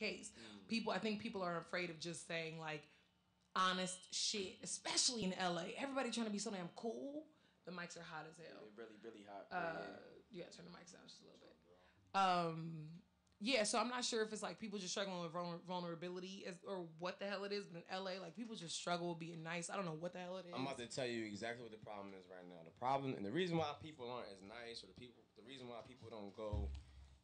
case. I think people are afraid of just saying like honest shit, especially in LA. Everybody trying to be so damn cool. The mics are hot as hell. They're really, really hot. Yeah, turn the mics down just a little bit. Yeah, so I'm not sure if it's like people just struggling with vulnerability or what the hell it is, but in LA, like people just struggle with being nice. I don't know what the hell it is. I'm about to tell you exactly what the problem is right now. The problem and the reason why people aren't as nice, or the reason why people don't go,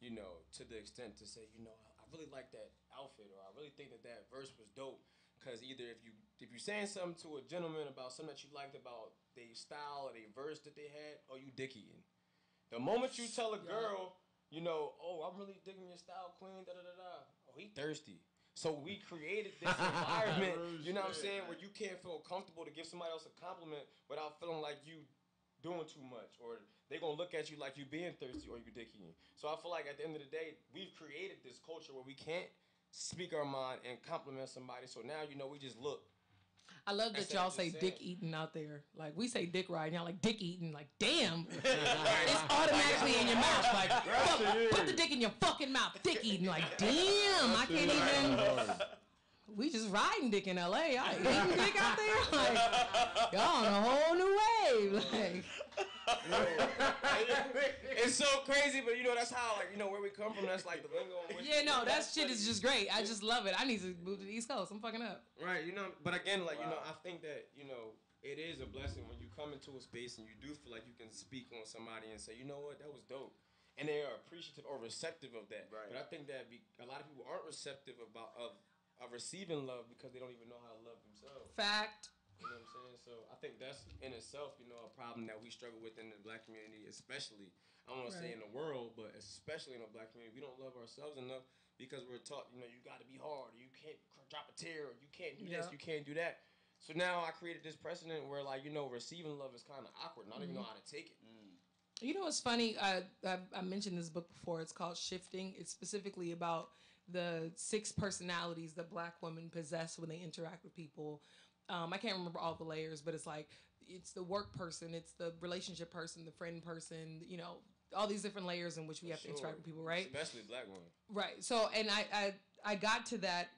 you know, to the extent to say, you know, I really like that outfit, or I really think that verse was dope. Because either if you're saying something to a gentleman about something that you liked about their style or their verse that they had, or you dick eating. The moment you tell a girl, you know, oh, I'm really digging your style, queen, da-da-da-da. Oh, he thirsty. So we created this environment, you know what I'm saying, where you can't feel comfortable to give somebody else a compliment without feeling like you doing too much, or they gonna look at you like you being thirsty or you dick eating. So I feel like at the end of the day, we've created this culture where we can't speak our mind and compliment somebody. So now, you know, we just look. I love that y'all say dick eating out there. Like, we say dick riding, y'all like dick eating. Like, damn. It's automatically in your mouth. Like, put the dick in your fucking mouth. Dick eating. Like, damn. I can't even. We just riding dick in LA. I eating dick out there. Like, y'all on a whole new wave. Like. It's so crazy, but you know, that's how, like, you know, where we come from, that's like the lingo. Yeah, no, that shit is just great. I just love it. I need to move to the East Coast. I'm fucking up. Right, you know, but again, like, you know, I think that, you know, it is a blessing when you come into a space and you do feel like you can speak on somebody and say, you know what, that was dope. And they are appreciative or receptive of that. Right. But I think that a lot of people aren't receptive of receiving love because they don't even know how to love themselves. Fact. You know what I'm saying? So I think that's in itself, you know, a problem that we struggle with in the black community, especially. I don't want to say in the world, but especially in the black community. We don't love ourselves enough because we're taught, you know, you got to be hard, or you can't drop a tear, or you can't do this, you can't do that. So now I created this precedent where, like, you know, receiving love is kind of awkward. Not even know how to take it. You know what's funny? I mentioned this book before. It's called Shifting. It's specifically about the 6 personalities that black women possess when they interact with people. I can't remember all the layers, but it's like, it's the work person, it's the relationship person, the friend person, you know, all these different layers in which we have to interact with people, right? Especially black women. Right. So, and I got to that,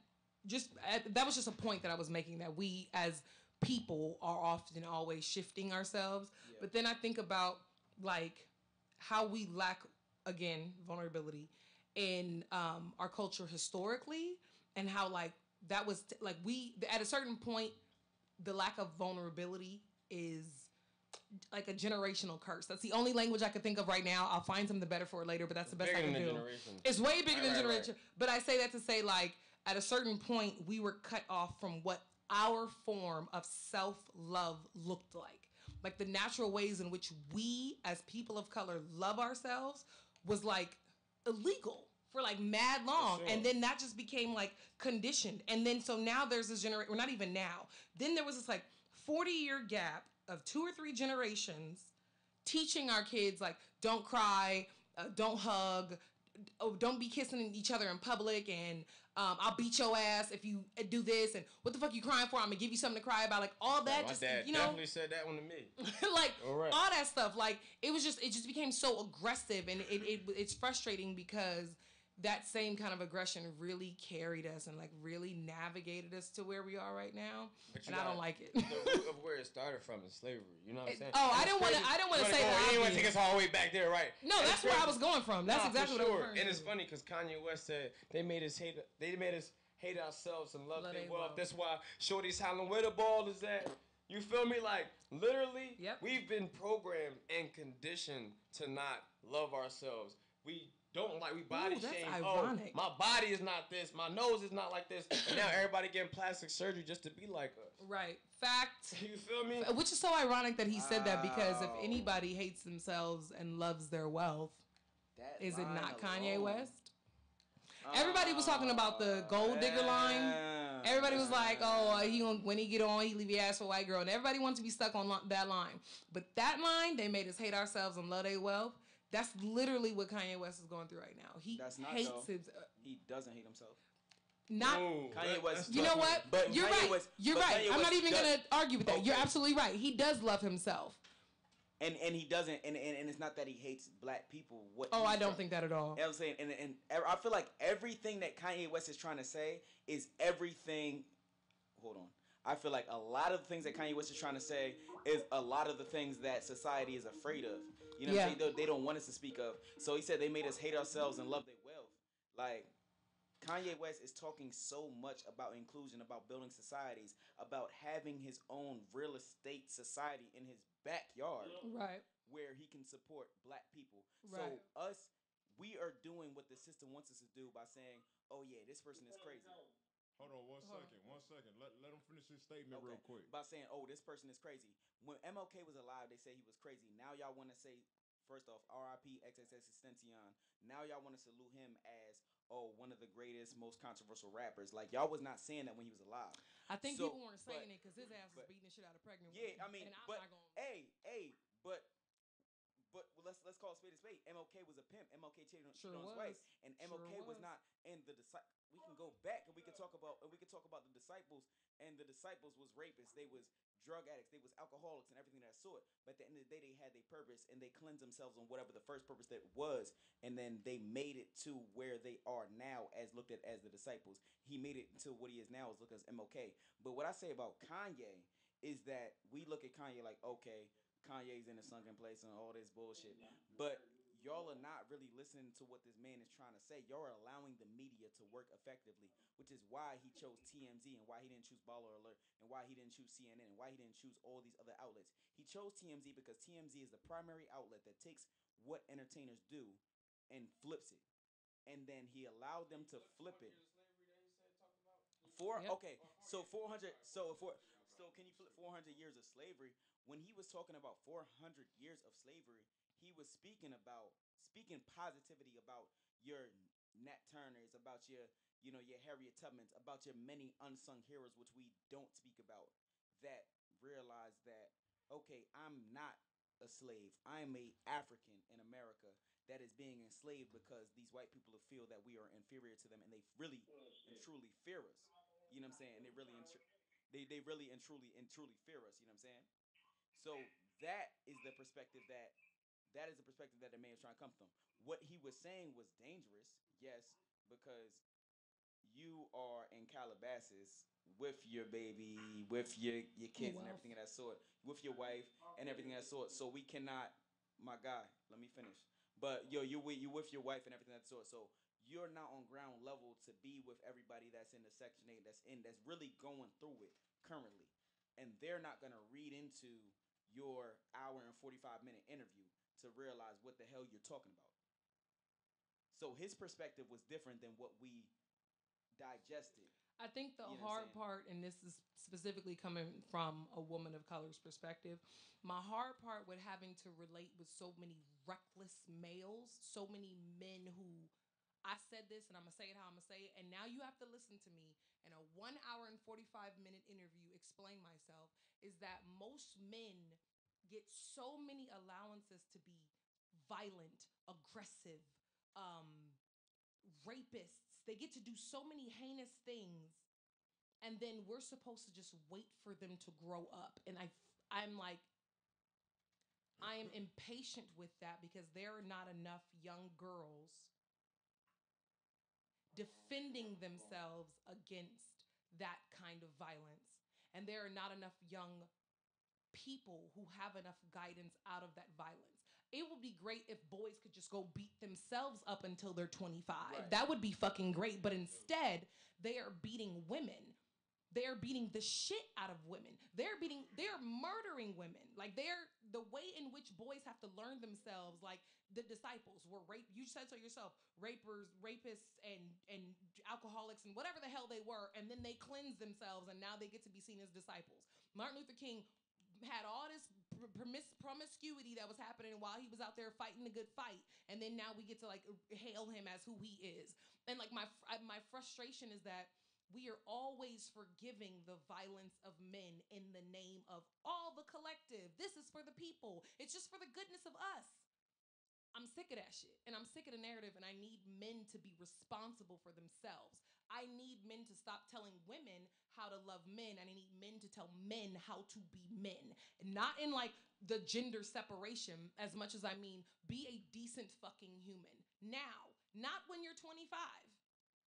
that was just a point that I was making, that we as people are often always shifting ourselves. Yeah. But then I think about, like, how we lack, again, vulnerability in our culture historically, and how, like, that was, like, we, at a certain point, the lack of vulnerability is like a generational curse. That's the only language I could think of right now. I'll find something better for it later, but that's the best I can do. It's way bigger than generation. Right. But I say that to say, like, at a certain point, we were cut off from what our form of self-love looked like. Like, the natural ways in which we, as people of color, love ourselves was, like, illegal for, like, mad long. Sure. And then that just became, like, conditioned. And then so now there's this generation, well, not even now. Then there was this, like, 40-year gap of 2 or 3 generations teaching our kids, like, don't cry, don't hug, don't be kissing each other in public, and I'll beat your ass if you do this, and what the fuck you crying for? I'm gonna give you something to cry about. Like, all that, my dad, you know, definitely said that one to me. Like, all that stuff. Like, it just became so aggressive, and it's frustrating because that same kind of aggression really carried us and, like, really navigated us to where we are right now. And I don't like it. The root of where it started from is slavery. You know what I'm saying? Oh, I don't want to say that. You want to take us all the way back there, right? No, that's where I was going from. That's exactly what I was referring to. And it's funny because Kanye West said they made us hate ourselves and love their wealth. That's why Shorty's hollering, where the ball is at? You feel me? Like, literally, we've been programmed and conditioned to not love ourselves. We body shame. Ironic. Oh, my body is not this. My nose is not like this. And now everybody getting plastic surgery just to be like us. Right. Fact. You feel me? Which is so ironic that he said that, because if anybody hates themselves and loves their wealth, is it not Kanye West? Everybody was talking about the gold digger line. Everybody was like, oh, when he get on, he leave your ass for a white girl. And everybody wants to be stuck on that line. But that line, they made us hate ourselves and love their wealth. That's literally what Kanye West is going through right now. He hates himself. He doesn't hate himself. Kanye West. You know what? But you're right. You're right. I'm not even going to argue with that. You're absolutely right. He does love himself. and he doesn't, and it's not that he hates black people. Oh, I don't think that at all. You know what I'm saying, and I feel like everything that Kanye West is trying to say is everything. Hold on. I feel like a lot of the things that Kanye West is trying to say is a lot of the things that society is afraid of. You know what I'm saying? They don't want us to speak of. So he said they made us hate ourselves and love their wealth. Like, Kanye West is talking so much about inclusion, about building societies, about having his own real estate society in his backyard, right, where he can support black people. right. So us, we are doing what the system wants us to do by saying, "Oh yeah, this person is crazy." Hold on 1 second. 1 second. Let him finish his statement real quick. By saying, "Oh, this person is crazy." When MLK was alive, they say he was crazy. Now y'all want to say, first off, R.I.P. XXX Extension. Now y'all want to salute him as, oh, one of the greatest, most controversial rappers. Like, y'all was not saying that when he was alive. I think people weren't saying it because his ass was beating the shit out of pregnant women. Yeah, I mean, and I'm but not gonna... but let's call it spade a spade. MLK was a pimp. MLK cheated on Sure his was. wife, and MLK Sure was not. And the we can go back and we can talk about the disciples. And the disciples was rapists. They was drug addicts. They was alcoholics and everything of that sort. But at the end of the day, they had their purpose and they cleansed themselves on whatever the first purpose that was. And then they made it to where they are now, as looked at as the disciples. He made it to what he is now, as looked as MLK. But what I say about Kanye is that we look at Kanye like, okay, Kanye's in a sunken place and all this bullshit. But y'all are not really listening to what this man is trying to say. Y'all are allowing the media to work effectively, which is why he chose TMZ and why he didn't choose Baller Alert and why he didn't choose CNN and why he didn't choose all these other outlets. He chose TMZ because TMZ is the primary outlet that takes what entertainers do and flips it. And then he allowed them to flip it. Okay, so 400 so can you flip 400 years of slavery? When he was talking about 400 years of slavery, he was speaking positivity about your Nat Turners, about your your Harriet Tubmans, about your many unsung heroes which we don't speak about, that realize that, okay, I'm not a slave. I'm a African in America that is being enslaved because these white people feel that we are inferior to them, and they really and truly fear us. You know what I'm saying? And they really and truly fear us. You know what I'm saying? So that is the perspective that the man is trying to come from. What he was saying was dangerous, yes, because you are in Calabasas with your baby, with your kids and everything of that sort, with your wife and everything of that sort. So we cannot, my guy, let me finish. But you with your wife and everything of that sort. So you're not on ground level to be with everybody that's in the Section 8 that's really going through it currently. And they're not gonna read into your hour and 45-minute interview to realize what the hell you're talking about. So his perspective was different than what we digested. I think the hard part, and this is specifically coming from a woman of color's perspective, my hard part with having to relate with so many reckless males, so many men who, I said this and I'm going to say it how I'm going to say it, and now you have to listen to me in a 1 hour and 45-minute interview explain myself, is that most men get so many allowances to be violent, aggressive, rapists. They get to do so many heinous things, and then we're supposed to just wait for them to grow up. And I'm like, I am impatient with that because there are not enough young girls defending themselves against that kind of violence. And there are not enough young people who have enough guidance out of that violence. It would be great if boys could just go beat themselves up until they're 25. Right. That would be fucking great. But instead, they are beating women. They're beating the shit out of women. They're murdering women. Like, the way in which boys have to learn themselves, like the disciples were you said so yourself, rapists and alcoholics and whatever the hell they were, and then they cleansed themselves and now they get to be seen as disciples. Martin Luther King had all this promiscuity that was happening while he was out there fighting the good fight, and then now we get to like hail him as who he is. And like my frustration is that we are always forgiving the violence of men in the name of all the collective. This is for the people. It's just for the goodness of us. I'm sick of that shit, and I'm sick of the narrative, and I need men to be responsible for themselves. I need men to stop telling women how to love men, and I need men to tell men how to be men. Not in like the gender separation as much as I mean be a decent fucking human. Now, not when you're 25.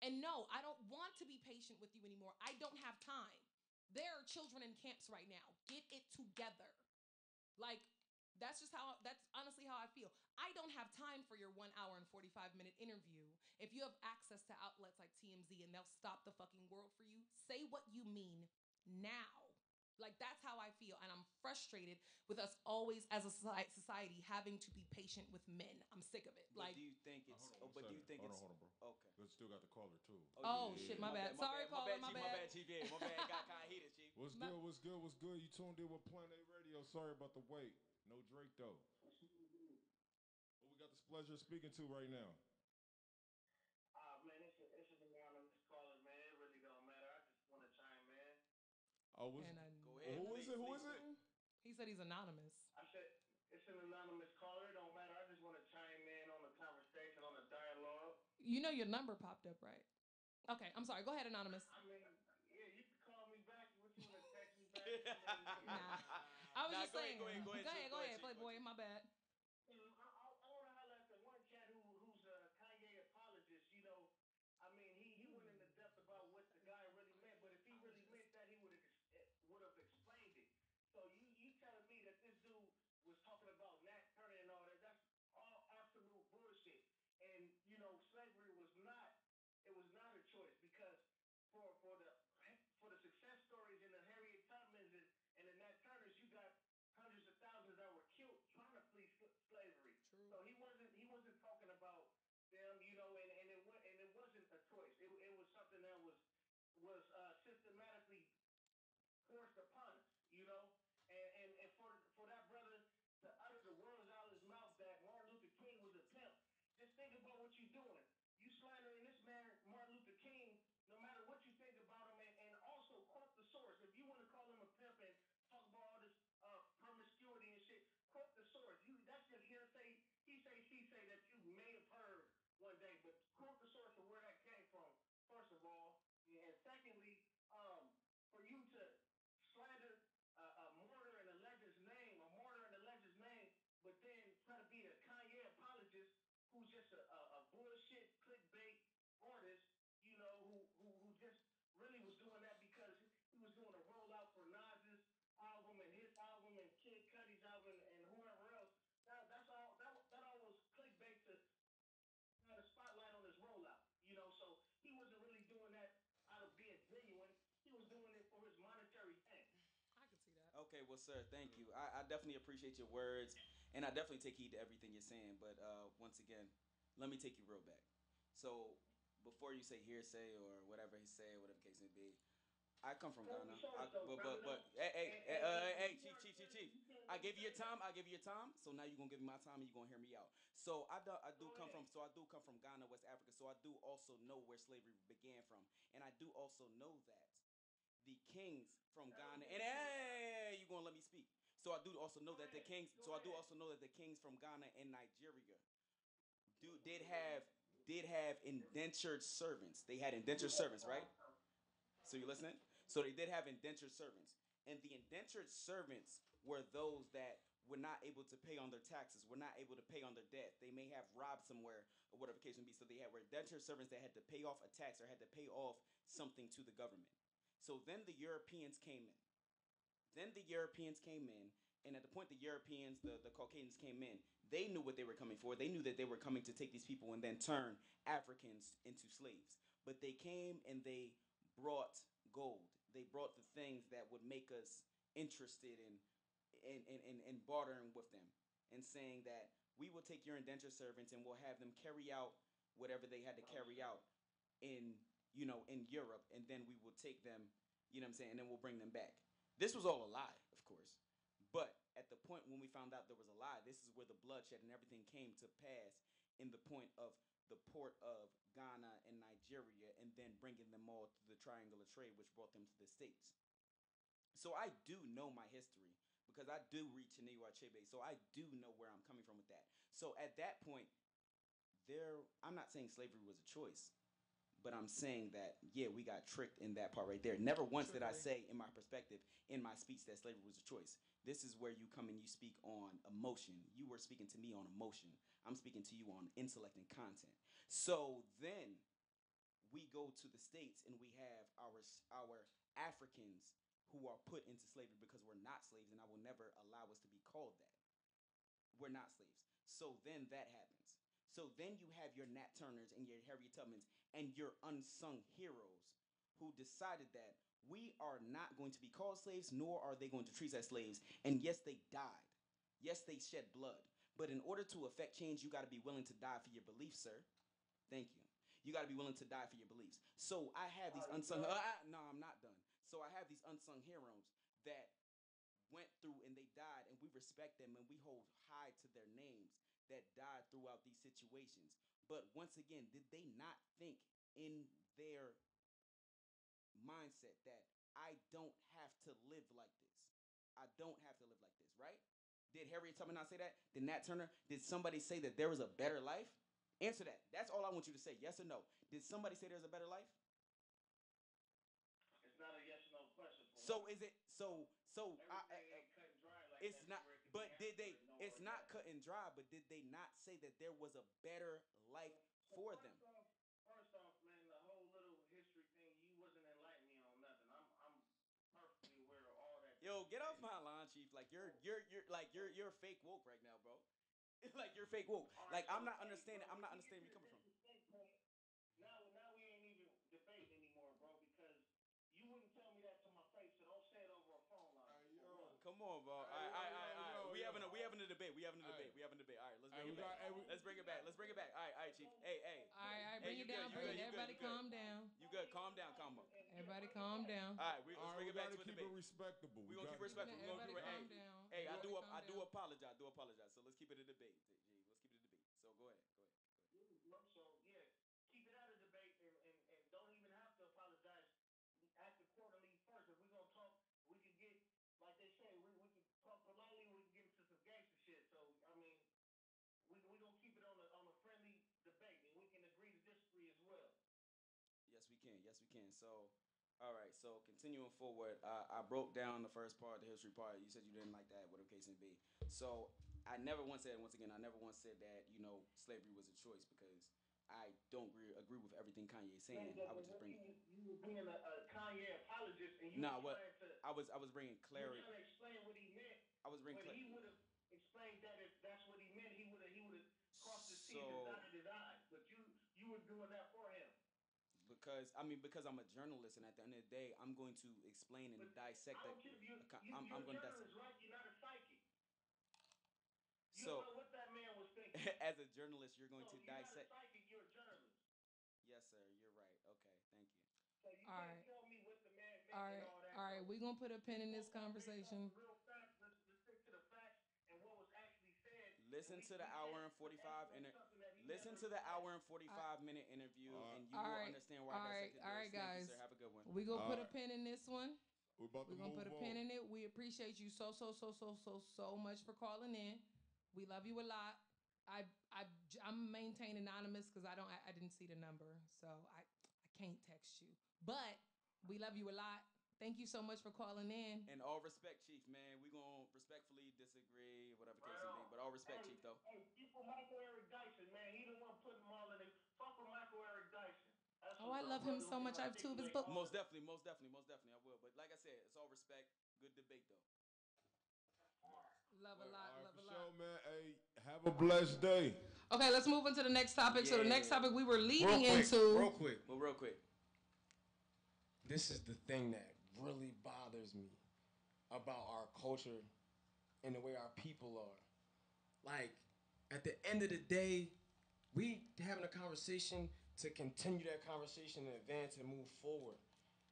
And no, I don't want to be patient with you anymore. I don't have time. There are children in camps right now. Get it together. Like, that's honestly how I feel. I don't have time for your 1 hour and 45-minute interview. If you have access to outlets like TMZ and they'll stop the fucking world for you, say what you mean now. Like, that's how I feel. And I'm frustrated with us always, as a society, having to be patient with men. I'm sick of it. But like, do you think it's? Hold on, But do you think it's? hold on, bro. Okay. We still got the caller too. Oh, shit, my bad. Sorry, caller, my My bad. bad, Chief. Yeah, my bad. It got kind of heated, Chief. What's good? What's good? What's good? You tuned in with Planet A Radio. Sorry about the wait. No Drake though. Who we got the pleasure of speaking to right now? Man, it's an anonymous caller, man. It really don't matter. I just want to chime in. Oh, what's, And Go ahead. who is it? Who is please it? he said he's anonymous. I said it's an anonymous caller. It don't matter. I just want to chime in on the conversation, on the dialogue. You know your number popped up, right? Okay, I'm sorry. Go ahead, anonymous. I mean, yeah, you can call me back. What you want to text me back? Nah. I was just Go saying. Go ahead, Chief. Go ahead, Chief. Playboy. My bad. I want to highlight the one cat who's a Kanye apologist. You know, I mean, he went into depth about what the guy really meant, but if he really meant that, he would have explained it. So you telling me that this dude was talking about Nat Turner and all that? That's all absolute bullshit. And you know, slavery was not. It was not a choice because for the success stories in the Harriet Tubmans and the Nat Turners, you got hundreds of thousands that were killed trying to flee slavery. True. So he wasn't talking about them, you know, and it wasn't a choice. It was something that was systematically forced upon us, you know. And for that brother to utter the words out of his mouth that Martin Luther King was a pimp, just think about what you're doing. You slandering this man, Martin Luther King, no matter what you think about him, and also quote the source. If you want to call him a pimp and talk about all this promiscuity and shit, quote the source. That's just hearsay, he say, she say that you may have heard one day, but quote the source of where that came from, first of all. And secondly, for you to slander a martyr and a legend's name, but then try to be a Kanye apologist who's just a bullshit clickbait artist, you know, who just really was doing that because he was doing a rollout for Nas's album and his album and Kid Cudi's album and whoever else. That all was clickbait to have a spotlight on his rollout, you know. So he wasn't really doing that out of being genuine. He was doing it for his monetary gain. I can see that. Okay, well, sir, thank you. I definitely appreciate your words, and I definitely take heed to everything you're saying. But once again, let me take you real back. So before you say hearsay or whatever he said, whatever the case may be, I come from Ghana. Hey, Chief. I gave you your time. So now you're gonna give me my time and you're gonna hear me out. So I do come from Ghana, West Africa. So I do also know where slavery began from, and I do also know that the kings from Ghana. And hey, you gonna let me speak? So I do also know that the kings. So I do also know that the kings from Ghana and Nigeria did have indentured servants. They had indentured servants, right? So you listening? So they did have indentured servants, and the indentured servants were those that were not able to pay on their taxes, were not able to pay on their debt. They may have robbed somewhere or whatever the case may be. So they were indentured servants that had to pay off a tax or had to pay off something to the government. So then the Europeans came in. And at the point the Europeans, the Caucasians came in, they knew what they were coming for. They knew that they were coming to take these people and then turn Africans into slaves. But they came and they brought gold. They brought the things that would make us interested in bartering with them and saying that we will take your indentured servants and we'll have them carry out whatever they had to carry out in Europe, and then we will take them, and then we'll bring them back. This was all a lie, of course. But at the point when we found out there was a lie, this is where the bloodshed and everything came to pass in the point of the port of Ghana and Nigeria, and then bringing them all to the triangular trade, which brought them to the States. So I do know my history because I do read Chinua Achebe, so I do know where I'm coming from with that. So at that point, I'm not saying slavery was a choice, But I'm saying that, yeah, we got tricked in that part right there. Never once did I say, in my perspective, in my speech, that slavery was a choice. This is where you come and you speak on emotion. You were speaking to me on emotion. I'm speaking to you on intellect and content. So then we go to the States and we have our Africans who are put into slavery because we're not slaves, and I will never allow us to be called that. We're not slaves. So then that happens. So then you have your Nat Turners and your Harriet Tubmans and your unsung heroes who decided that we are not going to be called slaves, nor are they going to treat us as slaves. And yes, they died. Yes, they shed blood. But in order to affect change, you got to be willing to die for your beliefs, sir. Thank you. You got to be willing to die for your beliefs. So I have these unsung. No, I'm not done. So I have these unsung heroes that went through and they died, and we respect them and we hold high to their names that died throughout these situations. But once again, did they not think in their mindset that I don't have to live like this? I don't have to live like this, right? Did Harriet Tubman not say that? Did Nat Turner? Did somebody say that there was a better life? Answer that. That's all I want you to say. Yes or no? Did somebody say there's a better life? It's not a yes or no question. So is it so? Everything ain't cut and dry like It's that. not. But did they? It's not cut and dry. But did they not say that there was a better life for them? First off, man, the whole little history thing, you wasn't enlightening me on nothing. I'm perfectly aware of all that. Yo, get off my lawn, Chief. Like you're fake woke right now, bro. Like you're fake woke. Like I'm not understanding. I'm not understanding where you're coming from. Now we ain't even debating anymore, bro, because you wouldn't tell me that to my face, so don't say it over a phone line. Come on, bro. All right. We having a debate. We having a debate. All right, let's bring it back. Let's bring it back. All right, Chief. Hey. All right, bring it down. Everybody calm down. You good? Calm down. Everybody calm down. All right, let's bring it back to a debate. Respectable. We gonna keep it respectful. Everybody calm down. Hey, I do apologize. So let's keep it a debate. Let's keep it a debate. So go ahead. So yeah, keep it out of debate and don't even have to apologize. Act accordingly first. If we're gonna talk, we can get, like they say, we can talk politely. We can get into some gangster shit. So I mean, we gonna keep it on a friendly debate, and we can agree to disagree as well. Yes, we can. So, all right. So continuing forward, I broke down the first part, the history part. You said you didn't like that, whatever case may be. So I never once said, that slavery was a choice, because I don't agree with everything Kanye's saying. I would just bring. You were being a Kanye apologist, and you were trying I was bringing clarity. You were trying to explain what he meant. I was bringing clarity. He would have explained that if that's what he meant, he would have crossed his T's and dotted his I's. But you were doing that for him. Because I'm a journalist, and at the end of the day, I'm going to explain and dissect that. I'm going to dissect. Right? You're not a psychic. You So, don't know what that man was thinking. As a journalist, you're going to dissect. You're not a psychic. You're a journalist. Yes, sir. You're right. Okay, thank you. So you can't tell me what the man meant and all that. All right. We're gonna put a pin in this conversation. Real facts. Let's stick to the facts and what was actually said. Listen to the hour and 45 minute interview, and you will understand why I dissected this. All right, guys. Thank you, sir. Have a good one. We're gonna put a pin in this one. We're gonna put a pin in it. We appreciate you so much for calling in. We love you a lot. I'm maintained anonymous because I didn't see the number, so I can't text you. But we love you a lot. Thank you so much for calling in. And all respect, Chief, man. We gonna respectfully disagree, whatever case may be. But all respect, Chief, though. Hey, keep with Michael Eric Dyson, man. He the one putting them all in there. Fuck with Michael Eric Dyson. I love him so much. I have 2 of his books. Most definitely, I will. But like I said, it's all respect. Good debate, though. Love a lot. Sure, man. Hey, have a blessed day. Okay, let's move into the next topic. So the next topic we were leading Real quick. This is the thing that really bothers me about our culture and the way our people are. Like, at the end of the day, we having a conversation to continue that conversation and advance and move forward.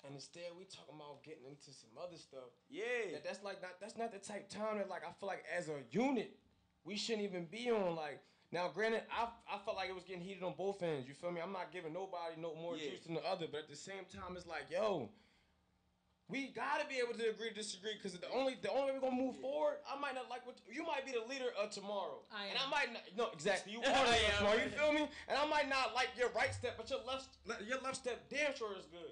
And instead, we talking about getting into some other stuff. Yeah. That's not the type of time that, like, I feel like as a unit, we shouldn't even be on. Like, now, granted, I felt like it was getting heated on both ends. You feel me? I'm not giving nobody no more juice than the other. But at the same time, it's like, yo, we gotta be able to agree to disagree because the only way we're gonna move forward, I might not like what you might be the leader of tomorrow, and I might not. No, exactly. You are the leader of tomorrow. You feel me? And I might not like your right step, but your left step damn sure is good.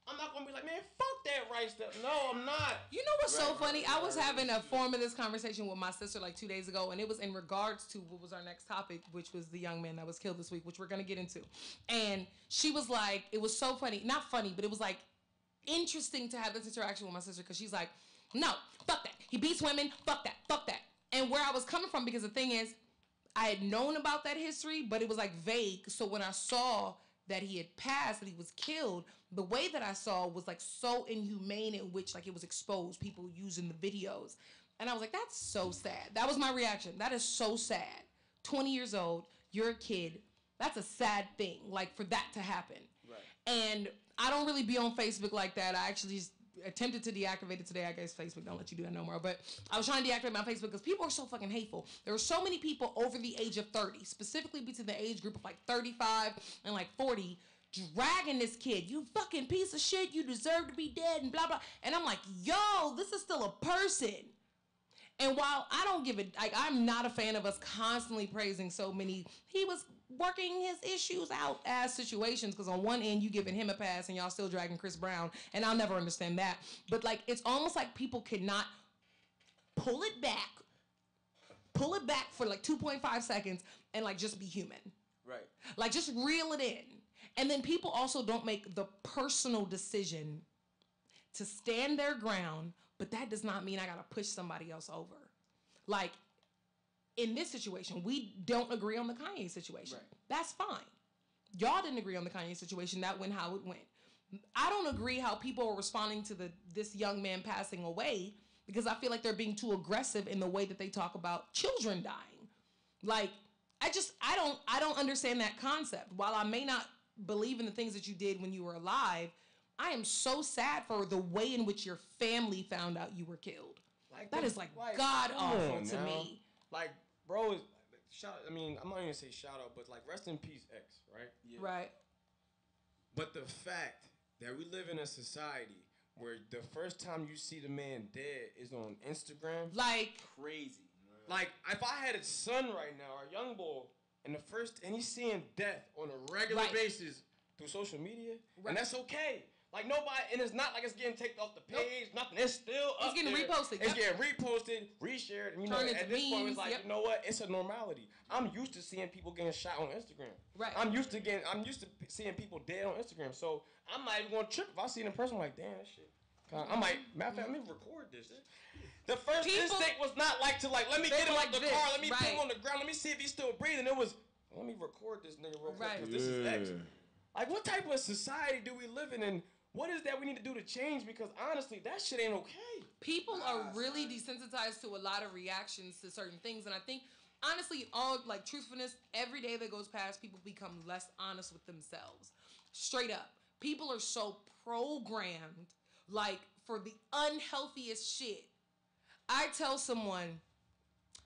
I'm not gonna be like, man, fuck that right step. No, I'm not. You know what's so funny? I was having a form of this conversation with my sister like 2 days ago, and it was in regards to what was our next topic, which was the young man that was killed this week, which we're gonna get into. And she was like, it was so funny, not funny, but it was like interesting to have this interaction with my sister because she's like, no, fuck that. He beats women. Fuck that. Fuck that. And where I was coming from, because the thing is, I had known about that history, but it was like vague. So when I saw that he had passed, that he was killed, the way that I saw was like so inhumane, in which like it was exposed, people using the videos. And I was like, that's so sad. That was my reaction. That is so sad. 20 years old, you're a kid. That's a sad thing, like for that to happen. Right. And I don't really be on Facebook like that. I actually just attempted to deactivate it today. I guess Facebook don't let you do that no more. But I was trying to deactivate my Facebook because people are so fucking hateful. There were so many people over the age of 30, specifically between the age group of like 35 and like 40, dragging this kid. You fucking piece of shit. You deserve to be dead and blah, blah. And I'm like, yo, this is still a person. And while I don't give it, like, I'm not a fan of us constantly praising so many, he was working his issues out as situations, because on one end you giving him a pass and y'all still dragging Chris Brown, and I'll never understand that. But like, it's almost like people cannot pull it back for like 2.5 seconds and like just be human. Right. Like just reel it in. And then people also don't make the personal decision to stand their ground, but that does not mean I gotta push somebody else over. Like, in this situation, we don't agree on the Kanye situation. Right. That's fine. Y'all didn't agree on the Kanye situation. That went how it went. I don't agree how people are responding to this young man passing away, because I feel like they're being too aggressive in the way that they talk about children dying. Like, I don't understand that concept. While I may not believe in the things that you did when you were alive, I am so sad for the way in which your family found out you were killed. Like, that is like god awful to me. Like, bro, I mean, I'm not even gonna say shout out, but like, rest in peace, X, right? Yeah. Right. But the fact that we live in a society where the first time you see the man dead is on Instagram, like crazy. Like, if I had a son right now, or a young boy, and he's seeing death on a regular basis through social media, and that's okay. Like, nobody, and it's not like it's getting taken off the page, nothing. It's still up there. It's getting reposted. It's getting reposted, reshared, and you know, at this point, it's like, you know what? It's a normality. I'm used to seeing people getting shot on Instagram. Right. I'm used to seeing people dead on Instagram. So I'm not even gonna trip if I see it in person. I'm like, damn, that shit. I might, matter of fact, let me record this. The first instinct was not like to let me get him out the car, let me put him on the ground, let me see if he's still breathing. It was, let me record this nigga real quick, because this is X. Like, what type of society do we live in, and what is that we need to do to change? Because honestly, that shit ain't okay. People are really desensitized to a lot of reactions to certain things, and I think, honestly, all like truthfulness, every day that goes past, people become less honest with themselves. Straight up. People are so programmed, like, for the unhealthiest shit. I tell someone,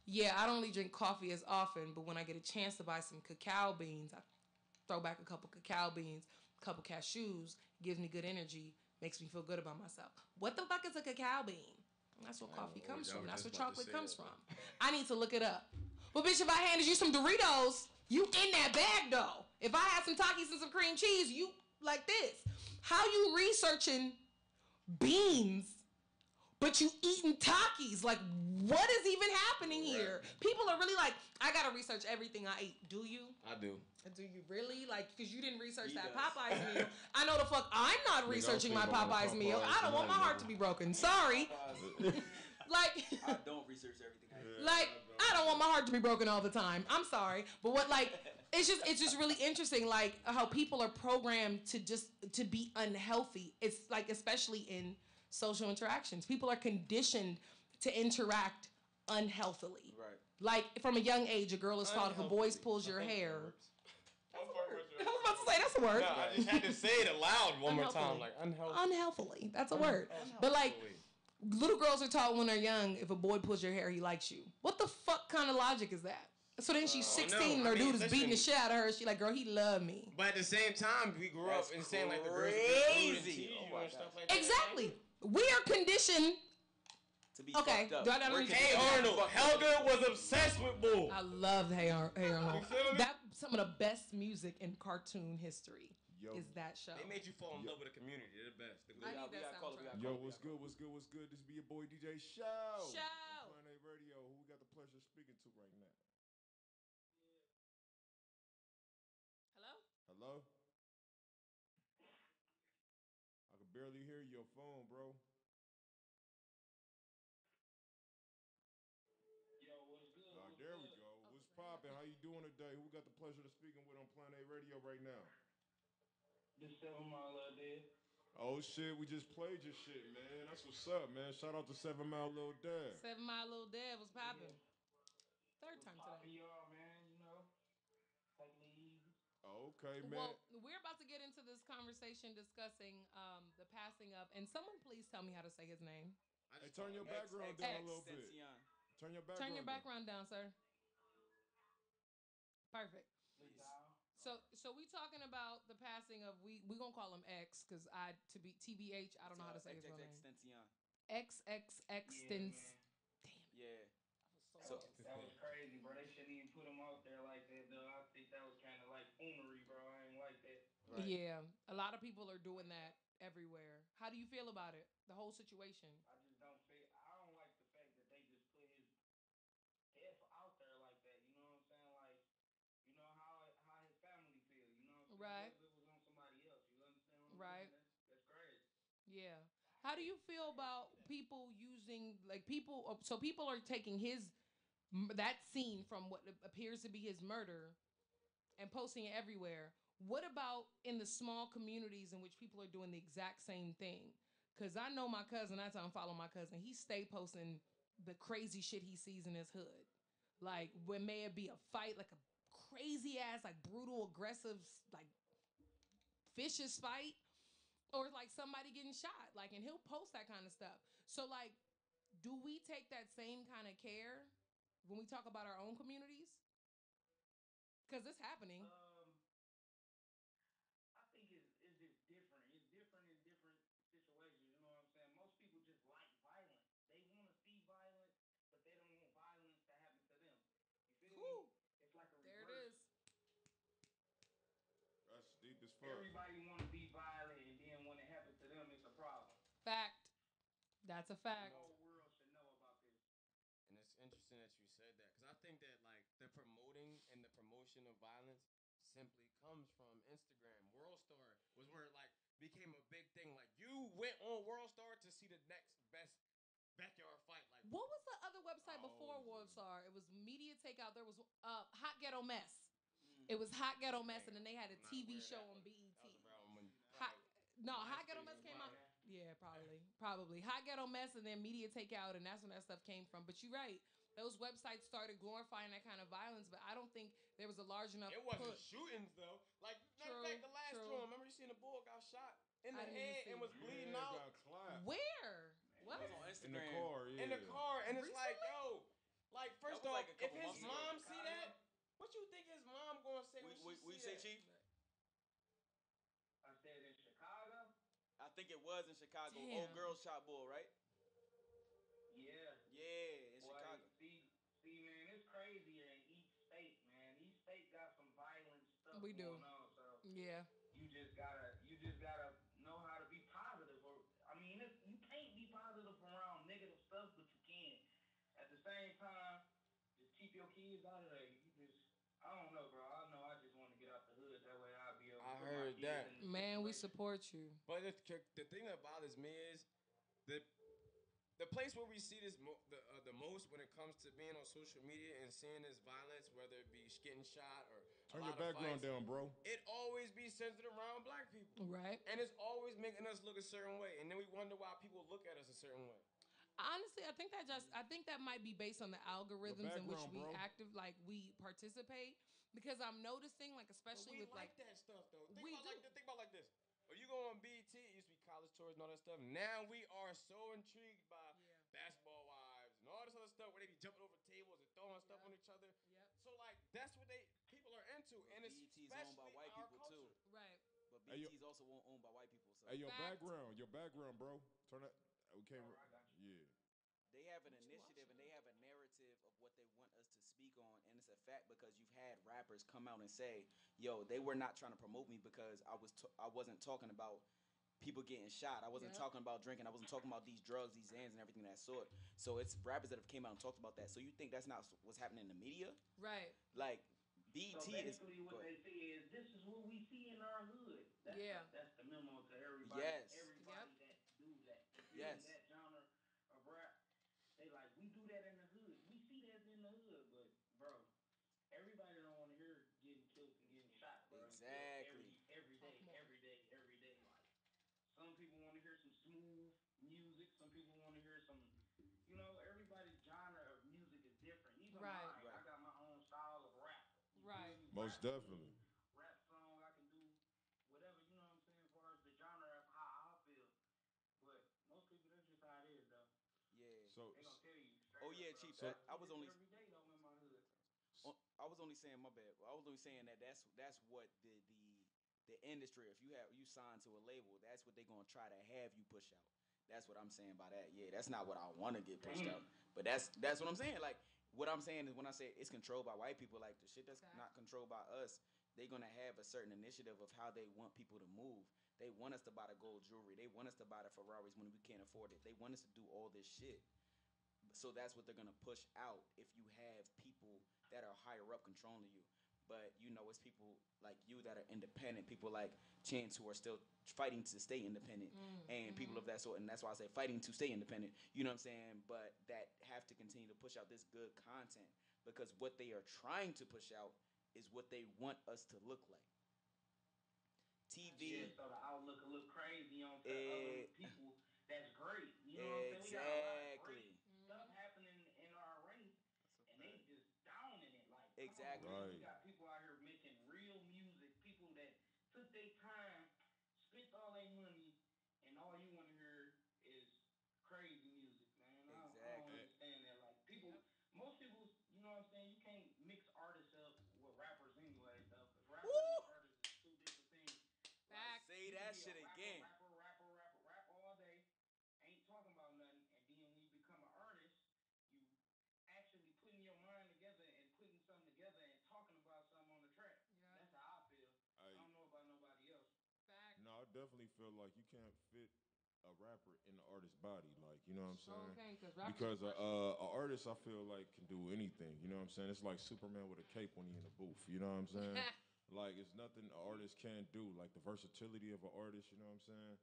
yeah, I don't really drink coffee as often, but when I get a chance to buy some cacao beans, I throw back a couple cacao beans, a couple cashews, gives me good energy, makes me feel good about myself. What the fuck is a cacao bean? That's where coffee comes from. That's where chocolate comes from. I need to look it up. Well, bitch, if I handed you some Doritos, you in that bag, though. If I had some Takis and some cream cheese, you like this. How you researching beans, but you eating Takis? Like, what is even happening here? People are really like, I gotta research everything I eat. Do you? I do. Do you really? Like, because you didn't research that Popeyes meal. I know the fuck I'm not researching my Popeyes meal. I don't want my heart to be broken. Sorry. Like, I don't research everything I eat. Like, I don't want my heart to be broken all the time. I'm sorry. But what, like, it's just really interesting, like, how people are programmed to be unhealthy. It's like, especially in social interactions. People are conditioned to interact unhealthily. Right. Like, from a young age, a girl is taught if a boy pulls your hair. I was about to say, that's a word. No, I just had to say it aloud one more time. Like, unhealthily. That's a word. But, like, little girls are taught when they're young, if a boy pulls your hair, he likes you. What the fuck kind of logic is that? So then she's 16 and her dude is beating the shit out of her. She like, girl, he love me. But at the same time, we grew up and saying like the girls are and stuff like that. Exactly. We are conditioned. To be Okay, fucked up. do I We're understand? Hey Arnold, Helga was obsessed with Bull. I love Hey Arnold. You feel me? That some of the best music in cartoon history is that show. They made you fall in love with the community. They're the best. I need that soundtrack. Yo, what's good? What's good? What's good? This be your boy DJ Show. Show. Planet Radio. Who we got the pleasure of speaking to right now? Hello? Hello? I can barely hear your phone, bro. There we go. What's poppin'? How you doing today? Who we got the pleasure of speaking with on Planet Radio right now? This 7 Mile Lil Dad. Oh shit, we just played your shit, man. That's what's up, man. Shout out to 7 Mile Lil Dad. 7 Mile Lil Dad was popping. Third time today. Y'all, man, you know, take it easy. Oh, okay, man. Well, we're about to get into this conversation discussing the passing of, and someone please tell me how to say his name. Hey, turn your background down a little bit. Turn your background down, sir. Perfect. So we talking about the passing of we gonna call him X because to be TBH I don't know how to say his real name. XXX. Yeah. So that was crazy, bro. They shouldn't even put him out there like that, though. I think that was kind of like foolery, bro. I ain't like that. Right. Yeah, a lot of people are doing that everywhere. How do you feel about it? The whole situation. I just don't feel. I don't like the fact that they just put his death out there like that. You know what I'm saying? Like, you know how his family feel. You know what I'm saying? Right. If it was on somebody else, you understand what I'm right. saying? That's crazy. Yeah. How do you feel about people using so people are taking that scene from what appears to be his murder and posting it everywhere. What about in the small communities in which people are doing the exact same thing? Because I know my cousin, I tell him follow my cousin, he stay posting the crazy shit he sees in his hood. Like, when may it be a fight, like a crazy ass, like brutal, aggressive, like vicious fight, or like somebody getting shot, like, and he'll post that kind of stuff. So, like, do we take that same kind of care when we talk about our own communities? Because it's happening. I think it's just different. It's different in different situations. You know what I'm saying? Most people just like violence. They want to see violence, but they don't want violence to happen to them. You feel me? It's like a reverse. There it is. That's deep as fuck. Everybody want to be violent, and then when it happens to them, it's a problem. Fact. That's a fact. The whole world should know about this. And it's interesting that you said that because I think that like the promoting and the promotion of violence simply comes from Instagram. WorldStar was where it like became a big thing. Like you went on WorldStar to see the next best backyard fight. Like what was the other website before WorldStar? It was Media Takeout. There was Hot Ghetto Mess. It was Hot Ghetto Mess, and then they had a TV show on BET. Hot Ghetto Mess came out. Yeah, probably. Hot Ghetto Mess, and then Media Takeout, and that's when that stuff came from. But you're right. Those websites started glorifying that kind of violence, but I don't think there was a large enough. It wasn't shootings though. Like matter of fact, the last one. Remember you seen the bull got shot in the head and was bleeding out. Where? What? It was on Instagram. In the car, yeah. In the car, and it's Recently? like, yo, like first off, like if his mom see that, what you think his mom gonna say when she see that? Chief? I said in Chicago. I think it was in Chicago. Damn. Old girl shot bull, right? Yeah. Yeah, in Boy, Chicago. See, man, it's crazier in each state, man. Each state got some violent stuff We do. going on, so Yeah. you just gotta know how to be positive. Or I mean, you can't be positive around negative stuff, but you can. At the same time, just keep your kids out of there. I don't know, bro. I just want to get out the hood. That way I'll be able to put heard my kids that. in the Man, we situation. support you. But the thing that bothers me is the place where we see this the most when it comes to being on social media and seeing this violence, whether it be getting shot or turn your background down, bro. It always be centered around black people, right? And it's always making us look a certain way, and then we wonder why people look at us a certain way. Honestly, I think that might be based on the algorithms in which we we participate. Because I'm noticing, like, especially with like that stuff though. Think about like this. When you go on BET, it used to be college tours and all that stuff. Now we are so intrigued by basketball wives and all this other stuff where they be jumping over tables and throwing stuff on each other. Yep. So like that's what people are into, and it's BET is owned by white people culture. too. Right. But Hey, yo, BET is also owned by white people, so hey, Fact. your background, bro. Turn that. Okay, Oh, I got you. yeah. they have an What you initiative and watching? they have a narrative of what they want us to speak on, and it's a fact because you've had rappers come out and say, "Yo, they were not trying to promote me because I wasn't talking about people getting shot. I wasn't Yep. talking about drinking. I wasn't talking about these drugs, these Zans, and everything of that sort." So it's rappers that have came out and talked about that. So you think that's not what's happening in the media? Right. Like So BT is. basically, what Go ahead. they say is, this is what we see in our hood. Yeah. That's the memo to everybody. Yes. Yep. Everybody that do that. If you're in Yes. that genre of rap, they like, we do that in the hood. We see that in the hood, but bro, everybody don't want to hear getting killed and getting shot, bro. Exactly. Every day, Talk more. every day, every day. Like some people want to hear some smooth music. Some people want to hear some. Everybody's genre of music is different. Even Right. mine, Right. I got my own style of rap. You feel Right. me? Most Rap definitely. rap song, I can do whatever, you know what I'm saying, as far as the genre of how I feel. But most people, that's just how it is, though. Yeah. So, They gonna tell you Oh straight yeah, up, bro. Chief. so I I was see only. this every day, though, in my hood. I was only saying my bad. I was only saying that that's what the industry. If you sign to a label, that's what they're gonna try to have you push out. That's what I'm saying by that. Yeah, that's not what I want to get pushed Damn. out. But that's what I'm saying. Like what I'm saying is when I say it's controlled by white people, like the shit that's Fact. not controlled by us, they're gonna have a certain initiative of how they want people to move. They want us to buy the gold jewelry. They want us to buy the Ferraris when we can't afford it. They want us to do all this shit. So that's what they're gonna push out if you have people that are higher up controlling you. But it's people like you that are independent, people like Chance who are still fighting to stay independent, and people of that sort. And that's why I say fighting to stay independent. You know what I'm saying? But that have to continue to push out this good content because what they are trying to push out is what they want us to look like. Yeah, TV, so the outlook will look crazy on to other eh, people. That's great. You know what I'm saying? We got a lot of great exactly, stuff happening in our race, and they just downing it. Like, come on, exactly. man. We right. got people out here making real music, people that took their time, spent all their money, and all you want to hear is crazy music, man. I don't Exactly. understand that. Like, people, Yep. most people, you know what I'm saying? You can't mix artists up with rappers anyway, though, because rappers Woo! and artists is two different things. Like, Fact. Say you can that be a shit rapper, again. rap all day, ain't talking about nothing, and then when you become an artist, you actually putting your mind together and putting something together and talking about something on the track. Yep. That's how I feel. I don't know about nobody else. Fact. No, I definitely feel like you can't fit a rapper in the artist's body. Like, you know what I'm So saying? okay, because rappers Because are fresh. an artist, I feel like, can do anything. You know what I'm saying? It's like Superman with a cape when he in the booth. You know what I'm saying? Like, it's nothing an artist can't do. Like, the versatility of an artist, you know what I'm saying,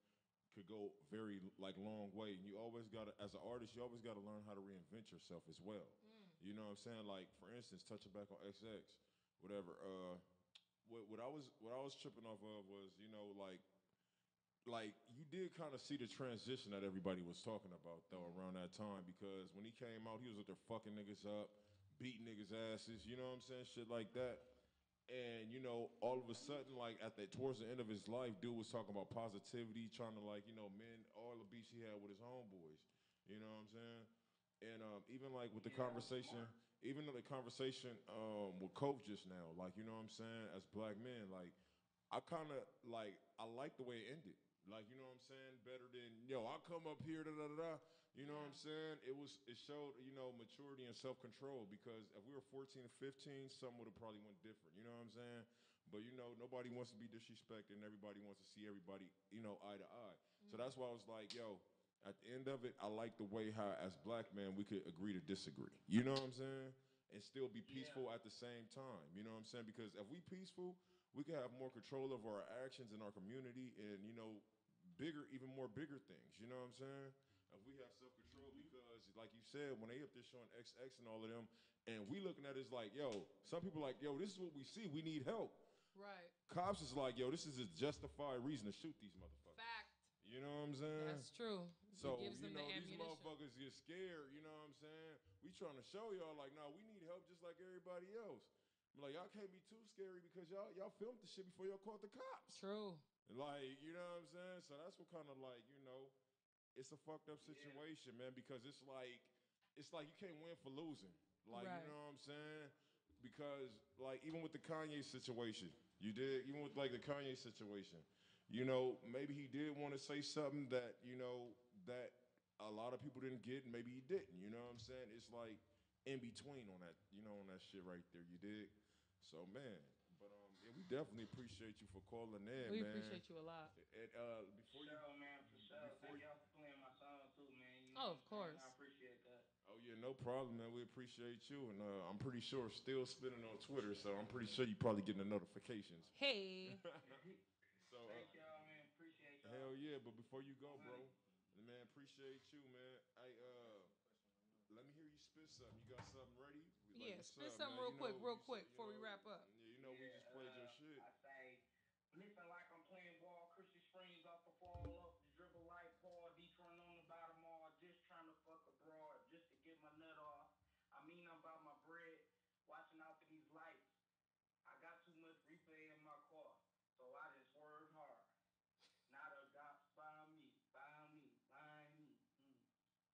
could go very, like, long way. And you always got to, as an artist, you always got to learn how to reinvent yourself as well. You know what I'm saying? Like, for instance, touching back on XX, whatever. What I was tripping off of was, like you did kind of see the transition that everybody was talking about though around that time because when he came out, he was up there fucking niggas up, beating niggas asses, you know what I'm saying, shit like that. And all of a sudden, like at the towards the end of his life, dude was talking about positivity, trying to like mend all the beefs he had with his homeboys. You know what I'm saying? And even like with the Yeah, that was conversation, smart. even though the conversation with Coach just now, like you know what I'm saying, as black men, like I kind of I like the way it ended. Like you know what I'm saying, better than I come up here da da da. Da. You know what I'm Yeah. saying? It showed maturity and self control because if we were 14 or 15, some would have probably went different. You know what I'm saying? But nobody wants to be disrespected, and everybody wants to see everybody eye to eye. So that's why I was like, yo, at the end of it, I like the way how as black men we could agree to disagree. You know what I'm saying? And still be Yeah. peaceful at the same time. You know what I'm saying? Because if we peaceful, we can have more control over our actions in our community and bigger, even more bigger things. You know what I'm saying? If we have self control, because like you said, when they up there showing XX and all of them, and we looking at it, it's like, yo, some people like, yo, this is what we see. We need help. Right. Cops is like, yo, this is a justified reason to shoot these motherfuckers. Fact. You know what I'm saying? That's true. So, It gives them the these ammunition. motherfuckers get scared, you know what I'm saying? We trying to show y'all, like, nah, we need help just like everybody else. I'm like, y'all can't be too scary because y'all filmed the shit before y'all caught the cops. True. Like, you know what I'm saying? So that's what kind of like, it's a fucked up Yeah. situation, man, because it's like you can't win for losing. Like, you Right. know what I'm saying? Because like even with the Kanye situation, you did even with like the Kanye situation, Maybe he did want to say something that that a lot of people didn't get, and maybe he didn't. You know what I'm saying? It's like in between on that, on that shit right there. You dig? So man, but yeah, we definitely appreciate you for calling in, We man. appreciate you a lot. And For before you, sure, man. For sure. before Thank you, y'all for playing my song too, man. You know Oh, what of I'm saying? course. I appreciate that. oh yeah, no problem, man. We appreciate you, and I'm pretty sure still spinning on Twitter, so I'm pretty sure you probably getting the notifications. Hey. So Thank y'all, man. Appreciate y'all. hell yeah, but before you go, 100. bro, man, appreciate you, man. Let me hear you spit something. You got something ready? Yeah, What's spit up, something man? real quick before we wrap up. Yeah, we Yeah, just played your shit. I say, listen like I'm playing ball. Christian Springs off the fall up. Dribble like Paul. Detroit on the bottom all. Just trying to fuck abroad. Just to get my nut off. I mean, I'm about my bread. Watching out for these lights. I got too much replay in my car. So I just swerved hard. Now the cops find me. Find me. Find me.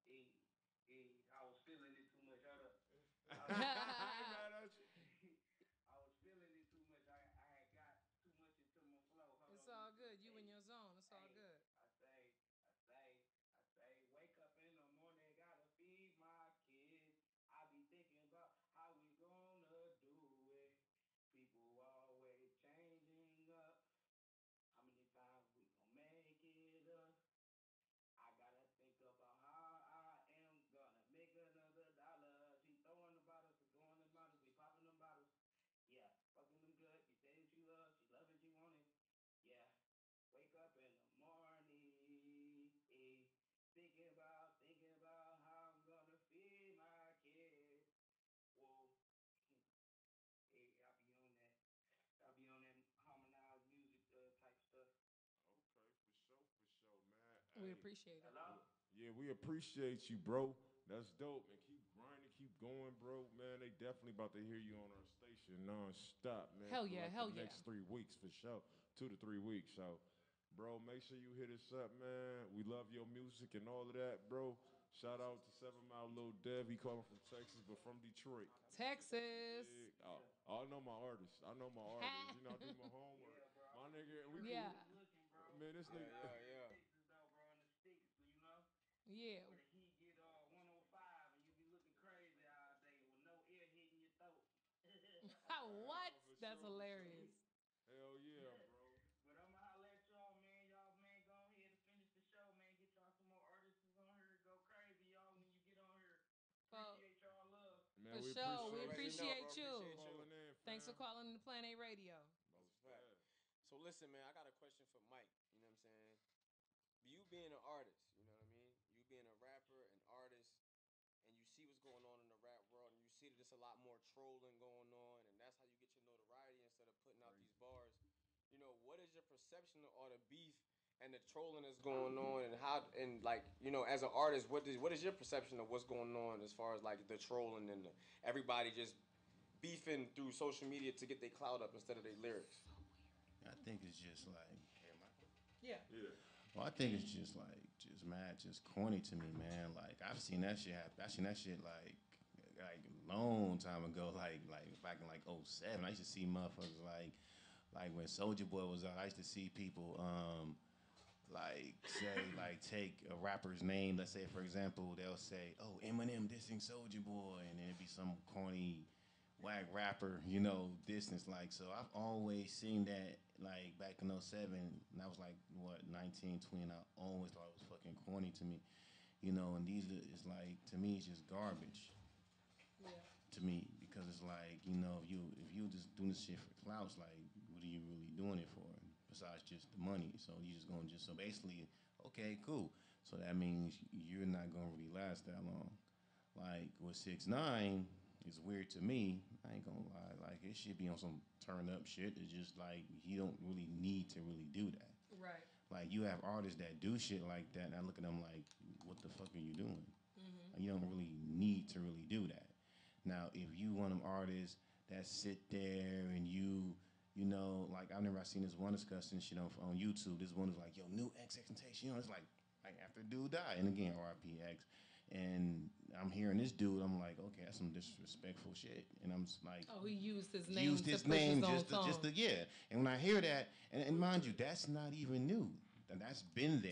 Hey, hey. I was feeling it too much. Hold up. I was, I ain't mad at you. I was feeling it too much. I had got too much into my flow. Hold It's on. all good. You in your zone. It's all Hey, good. I say, wake up in the morning, gotta feed my kids. I be thinking about how we gonna do it. People always changing up. How many times we gonna make it up? I gotta think about how I am gonna make another dollar. She throwing the bottles, we throwing the bottles, we popping them bottles. Yeah, fucking them good. You say that you love, she love it, she want it. Yeah, wake up in the morning, thinking about how I'm gonna feed my kids. Whoa, hey, I'll be on that harmonized music type stuff. Okay, for sure, man. We Hey, appreciate it. Hello? yeah, we appreciate you, bro. That's dope. And keep grinding, keep going, bro. Man, they definitely about to hear you on our station non-stop, man. Hell For yeah, like hell the yeah. next 3 weeks, for sure. 2 to 3 weeks. So, bro, make sure you hit us up, man. We love your music and all of that, bro. Shout out to 7 Mile Lil Dev. He calling from Texas, but from Detroit. Texas. Yeah. I know my artists. I know my artists. I do my homework. Yeah, bro. My nigga, we Really Yeah. cool. was looking, bro. Man, this Yeah, nigga. yeah, yeah. Texas, though, bro, in the sticks, you know? Yeah. Where the heat get 105 and you be looking crazy all day with no air hitting your throat. What? For That's sure, for sure. hilarious. Hell yeah, bro. But I'ma holler at y'all, man. Y'all, man, go ahead and finish the show, man. Get y'all some more artists on here. Go crazy, y'all, when you get on here. For, Appreciate y'all love. Man, for we sure. We appreciate Already know, appreciate bro. you. Appreciate you. calling in, Thanks for fam. calling the Plan A Radio. That's a Most fact. bad. So listen, man, I got a question for Mike. You know what I'm saying? You being an artist, you know what I mean? You being a rapper, an artist, and you see what's going on in the rap world, and you see that there's a lot more trolling going on, and that's how you get your notoriety instead of putting out these bars. What is your perception of all the beef and the trolling that's going on, and how, and like, as an artist, what is your perception of what's going on as far as like the trolling and everybody just beefing through social media to get their clout up instead of their lyrics? I think it's just like, Yeah. Yeah. well, I think it's just like, just mad, just corny to me, man. Like I've seen that shit happen. I seen that shit like long time ago, like back in like '07. I used to see motherfuckers like when Soldier Boy was out. I used to see people like say like take a rapper's name. Let's say for example, they'll say, "Oh, Eminem dissing Soldier Boy," and then it'd be some corny whack rapper, distance. Like, so I've always seen that, like, back in '07, and I was like, what, 19, 20, and I always thought it was fucking corny to me, and it's like, to me, it's just garbage Yeah. to me, because it's like, if you just doing this shit for clouds, like, what are you really doing it for? Besides just the money. So you just going to so basically, okay, cool. So that means you're not going to really last that long. Like with 6ix9ine, it's weird to me. I ain't gonna lie. Like it should be on some turn up shit. It's just like he don't really need to really do that. Right. Like you have artists that do shit like that, and I look at them like, what the fuck are you doing? Mm-hmm. Like, you don't really need to really do that. Now, if you one of them artists that sit there and like I remember I seen this one discussing shit on YouTube. This one was like, yo, new XXXTentacion. It's like after dude died, and again, R.I.P. X. and I'm hearing this dude. I'm like, okay, that's some disrespectful shit. And I'm just like, Oh, he used his name to push his own song. just to yeah. And when I hear that, and mind you, that's not even new. That's been there.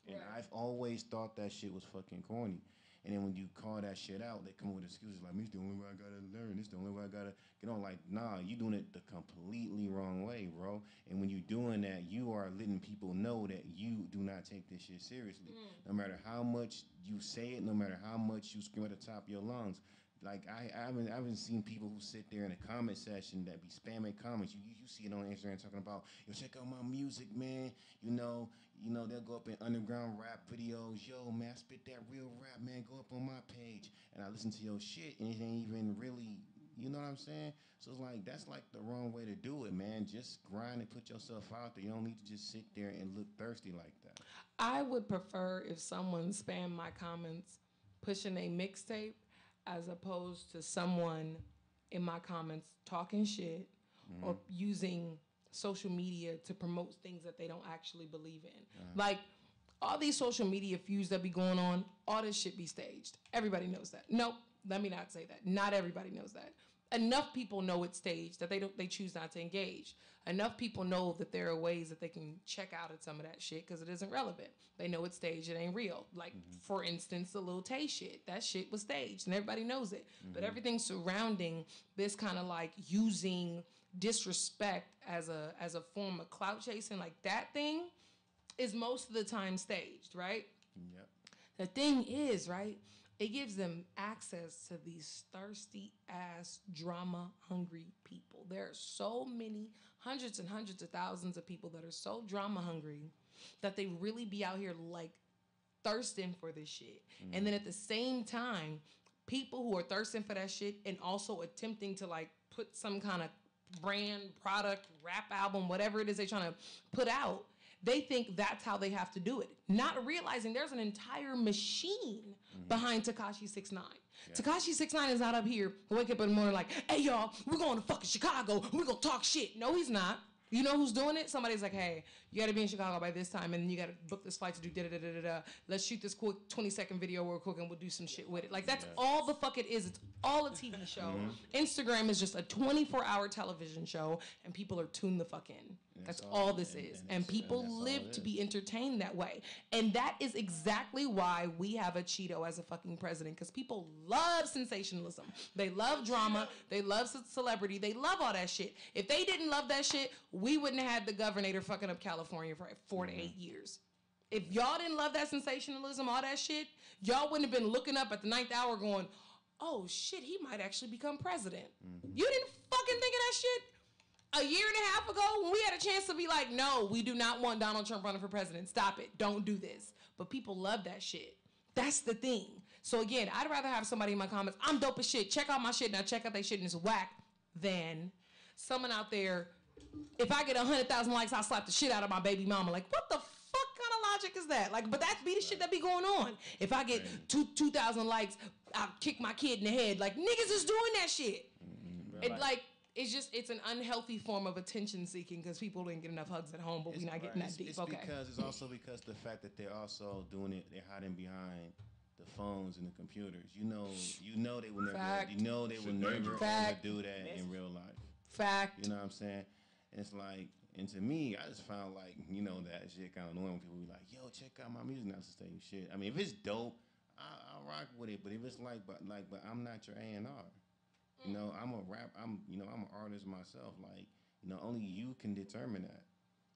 And Right. I've always thought that shit was fucking corny. And then when you call that shit out, they come up with excuses like, "It's the only way I gotta learn. It's the only way I gotta get on." Like, nah, you doing it the completely wrong way, bro. And when you doing that, you are letting people know that you do not take this shit seriously. No matter how much you say it, no matter how much you scream at the top of your lungs. Like I haven't seen people who sit there in a comment section that be spamming comments. You see it on Instagram talking about, yo, check out my music, man. They'll go up in underground rap videos. Yo, man, I spit that real rap, man. Go up on my page. And I listen to your shit, and it ain't even really, you know what I'm saying? So it's like, that's like the wrong way to do it, man. Just grind and put yourself out there. You don't need to just sit there and look thirsty like that. I would prefer if someone spammed my comments pushing a mixtape as opposed to someone in my comments talking shit or using social media to promote things that they don't actually believe in. Like all these social media feuds that be going on, all this shit be staged. Everybody knows that. Nope, let me not say that. Not everybody knows that. Enough people know it's staged that they choose not to engage. Enough people know that there are ways that they can check out at some of that shit because it isn't relevant. They know it's staged, it ain't real. Like, for instance, the Lil Tay shit. That shit was staged and everybody knows it. But everything surrounding this kind of like using disrespect as a form of clout chasing, like that thing is most of the time staged, right? Yep. The thing is, right, it gives them access to these thirsty ass drama hungry people. There are so many hundreds and hundreds of thousands of people that are so drama hungry that they really be out here like thirsting for this shit. And then at the same time, people who are thirsting for that shit and also attempting to like put some kind of brand, product, rap album, whatever it is they're trying to put out, they think that's how they have to do it, not realizing there's an entire machine behind Tekashi 6ix9ine. Yeah. Tekashi 6ix9ine is not up here, wake up in the morning like, hey y'all, we're going to fucking Chicago, we're gonna talk shit. No, he's not. You know who's doing it? Somebody's like, hey, you gotta be in Chicago by this time, and then you gotta book this flight to do da-da-da-da-da. Let's shoot this quick 20-second video real quick, and we'll do some shit with it. Like, that's all the fuck it is. It's all a TV show. Instagram is just a 24-hour television show, and people are tuned the fuck in. That's all this is. And people live to be entertained that way. And that is exactly why we have a Cheeto as a fucking president, because people love sensationalism. They love drama. They love celebrity. They love all that shit. If they didn't love that shit, we wouldn't have had the governor fucking up California for 4 to 8 years. If y'all didn't love that sensationalism, all that shit, y'all wouldn't have been looking up at the 9th hour going, oh shit, he might actually become president. You didn't fucking think of that shit a year and a half ago when we had a chance to be like, no, we do not want Donald Trump running for president. Stop it. Don't do this. But people love that shit. That's the thing. So again, I'd rather have somebody in my comments, I'm dope as shit. Check out my shit. Now check out their shit and it's whack, than someone out there, if I get 100,000 likes, I'll slap the shit out of my baby mama. Like, what the fuck kind of logic is that? Like, but that be the shit that be going on. If I get 2,000 likes, I'll kick my kid in the head. Like, niggas is doing that shit. It's an unhealthy form of attention seeking because people didn't get enough hugs at home, but we're not getting that deep. It's also because the fact that they're also doing it, they're hiding behind the phones and the computers. You know they will never. Fact. You know they will never ever do that in real life. Fact. You know what I'm saying? And it's like, and to me, I just found like, that shit kind of annoying when people be like, yo, check out my music, not to say shit. I mean, if it's dope, I'll rock with it. But if it's but I'm not your A&R. I'm a rap. I'm an artist myself. Like, only you can determine that.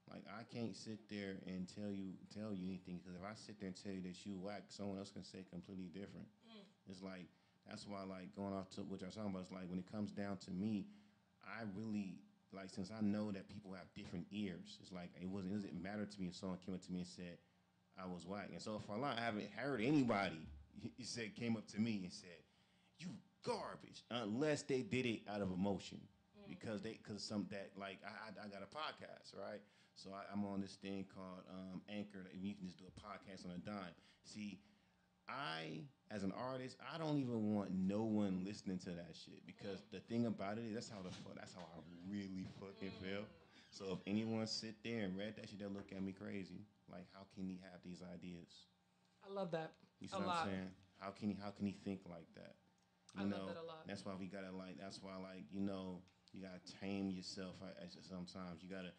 Like, I can't sit there and tell you anything, because if I sit there and tell you that you whack, someone else can say completely different. It's like, that's why, like, going off to what y'all talking about, it's like when it comes down to me, I really, like, since I know that people have different ears, it's like it doesn't matter to me if someone came up to me and said I was whack. And so for a long, I haven't heard anybody came up to me and said, you garbage, unless they did it out of emotion, because I got a podcast, right? So I'm on this thing called Anchor, and you can just do a podcast on a dime. See, I, as an artist, I don't even want no one listening to that shit, because the thing about it is that's how I really fucking feel. So if anyone sit there and read that shit, they'll look at me crazy. Like, how can he have these ideas? I love that. You see what I'm saying? How can he think like that? I love that a lot. That's why we gotta like. That's why like you know you gotta tame yourself. Sometimes you gotta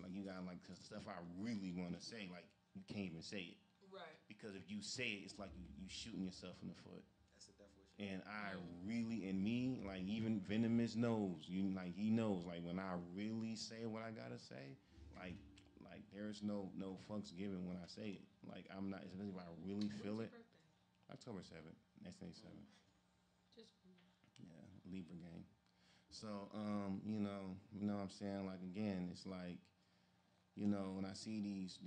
like you gotta like 'cause stuff I really want to say like you can't even say it Right. because if you say it, it's like you shooting yourself in the foot. That's a definition. And I really and me like even Venomous knows you like he knows like when I really say what I gotta say like there's no fucks given when I say it like I'm not especially if I really feel it. October 7th, 1987. Just Yeah, Libra gang. So, you know what I'm saying? Like again, it's like, when I see these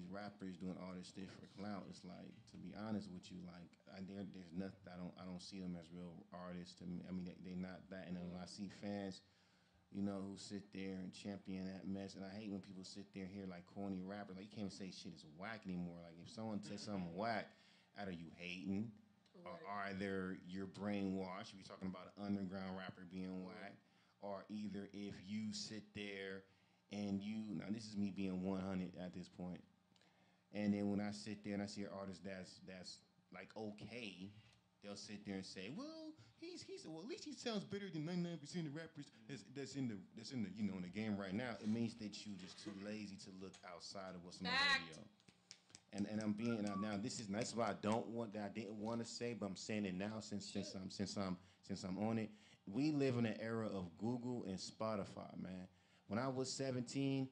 rappers doing all this shit for clout, it's like, to be honest with you, like there's nothing I don't see them as real artists to me. I mean they not that and then when I see fans, who sit there and champion that mess and I hate when people sit there and hear like corny rappers, like you can't even say shit is whack anymore. Like if someone says something whack, either you hating or either you're brainwashed, if you're talking about an underground rapper being whack, or either if you sit there and now this is me being 100 at this point, and then when I sit there and I see an artist that's like okay, they'll sit there and say, well, well at least he sounds better than 99% of rappers that's in the in the game right now. It means that you just too lazy to look outside of what's on the radio. And I'm being now. That's what I didn't want to say, but I'm saying it now since I'm on it. We live in an era of Google and Spotify, man. When I was 17,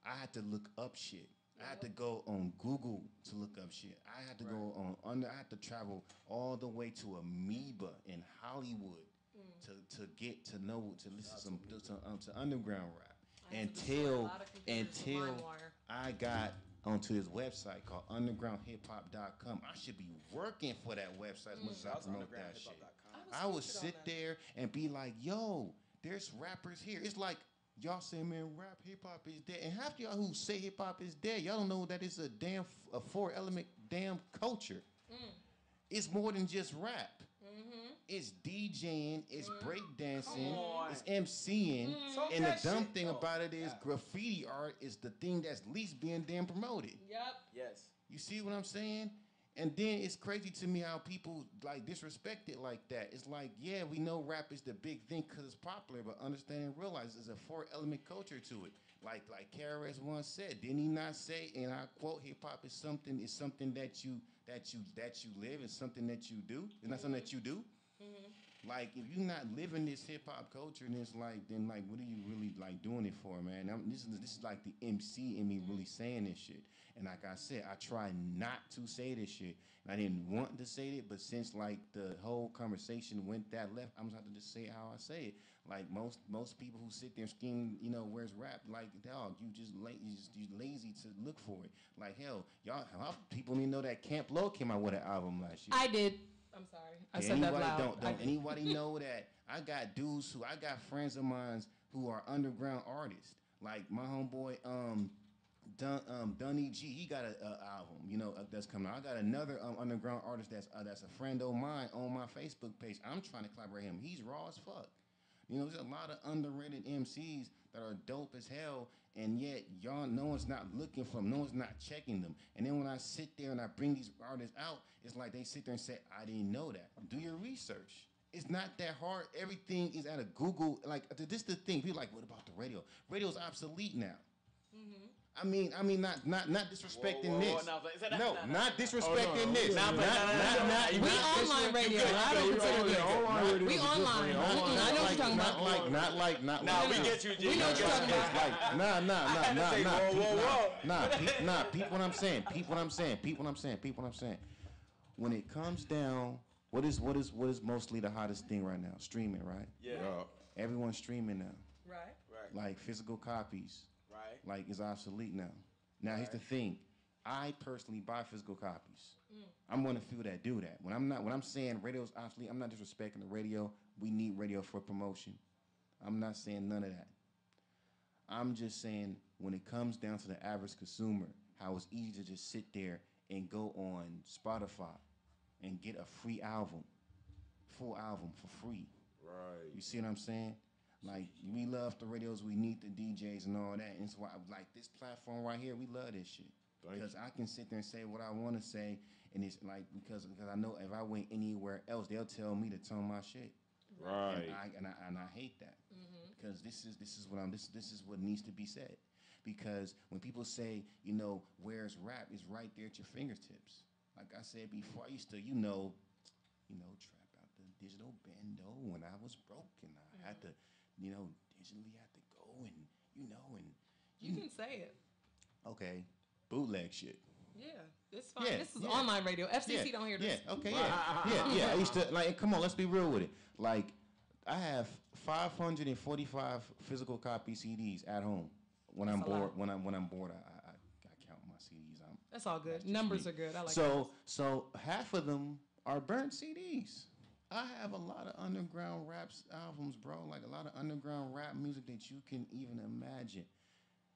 I had to look up shit. I had to go on Google to look up shit. I had to go on I had to travel all the way to Amoeba in Hollywood to get to know to listen to underground rap until I got onto this website called undergroundhiphop.com. I should be working for that website as much as I promote that shit. I would sit there and be like, yo, there's rappers here. It's like y'all say, man, rap hip hop is dead. And half y'all who say hip hop is dead, y'all don't know that it's a 4-element damn culture. It's more than just rap. It's DJing, it's breakdancing, it's MCing, and the dumb thing about it is graffiti art is the thing that's least being damn promoted. Yep. Yes. You see what I'm saying? And then it's crazy to me how people like disrespect it like that. It's like, yeah, we know rap is the big thing because it's popular, but understand and realize there's a 4-element culture to it. Like KRS once said, didn't he not say? And I quote: "Hip hop is something that you live. It's something that you do. It's not something that you do." Like if you're not living this hip hop culture, and it's like, then like, what are you really like doing it for, man? This is like the MC in me really saying this shit. And like I said, I try not to say this shit. And I didn't want to say it, but since like the whole conversation went that left, I'm gonna have to just say it how I say it. Like most people who sit there and scheme, where's rap? Like, dog, you lazy to look for it. Like hell, y'all people didn't know that Camp Lo came out with an album last year. I did. I'm sorry. I said that loud. Don't anybody know that I got friends of mine who are underground artists. Like my homeboy Dunny G, he got a album, that's coming out. I got another underground artist that's a friend of mine on my Facebook page. I'm trying to collaborate him. He's raw as fuck. There's a lot of underrated MCs that are dope as hell, and yet no one's not looking for them, no one's not checking them. And then when I sit there and I bring these artists out, it's like they sit there and say, I didn't know that. Do your research. It's not that hard. Everything is at a Google. Like, this is the thing. People are like, what about the radio? Radio's obsolete now. I mean, not disrespecting this. No, not disrespecting this. We online radio. I don't consider this. We online. I know what you're talking about. Not like. Nah, we get you, G. We know what you're talking about. Nah. Peep what I'm saying. When it comes down, what is mostly the hottest thing right now? Streaming, right? Yeah. Everyone's streaming now. Right. Like physical copies. Right. Like it's obsolete now. Now here's the thing. I personally buy physical copies. I'm one of the few that do that. When I'm saying radio's obsolete, I'm not disrespecting the radio. We need radio for promotion. I'm not saying none of that. I'm just saying when it comes down to the average consumer, how it's easy to just sit there and go on Spotify and get a free album, full album for free. Right. You see what I'm saying? Like, we love the radios, we need the DJs and all that. And it's why, like, this platform right here, we love this shit. because I can sit there and say what I want to say, and it's like because I know if I went anywhere else, they'll tell me to tone my shit. Right. And I hate that because this is what needs to be said. Because when people say, where's rap, it's right there at your fingertips. Like I said before, I used to, trap out the digital bando when I was broke, and I had to, digitally had to go and, and You can say it. okay, bootleg shit. Yeah, it's fine. Yeah, This is yeah. online radio. FCC don't hear this. Yeah, okay, yeah. I used to come on, let's be real with it. Like, I have 545 physical copy CDs at home. When I'm bored, when I'm bored, I count my CDs. That's all good. Numbers are good. I like so half of them are burnt CDs. I have a lot of underground raps albums, bro. Like a lot of underground rap music that you can even imagine.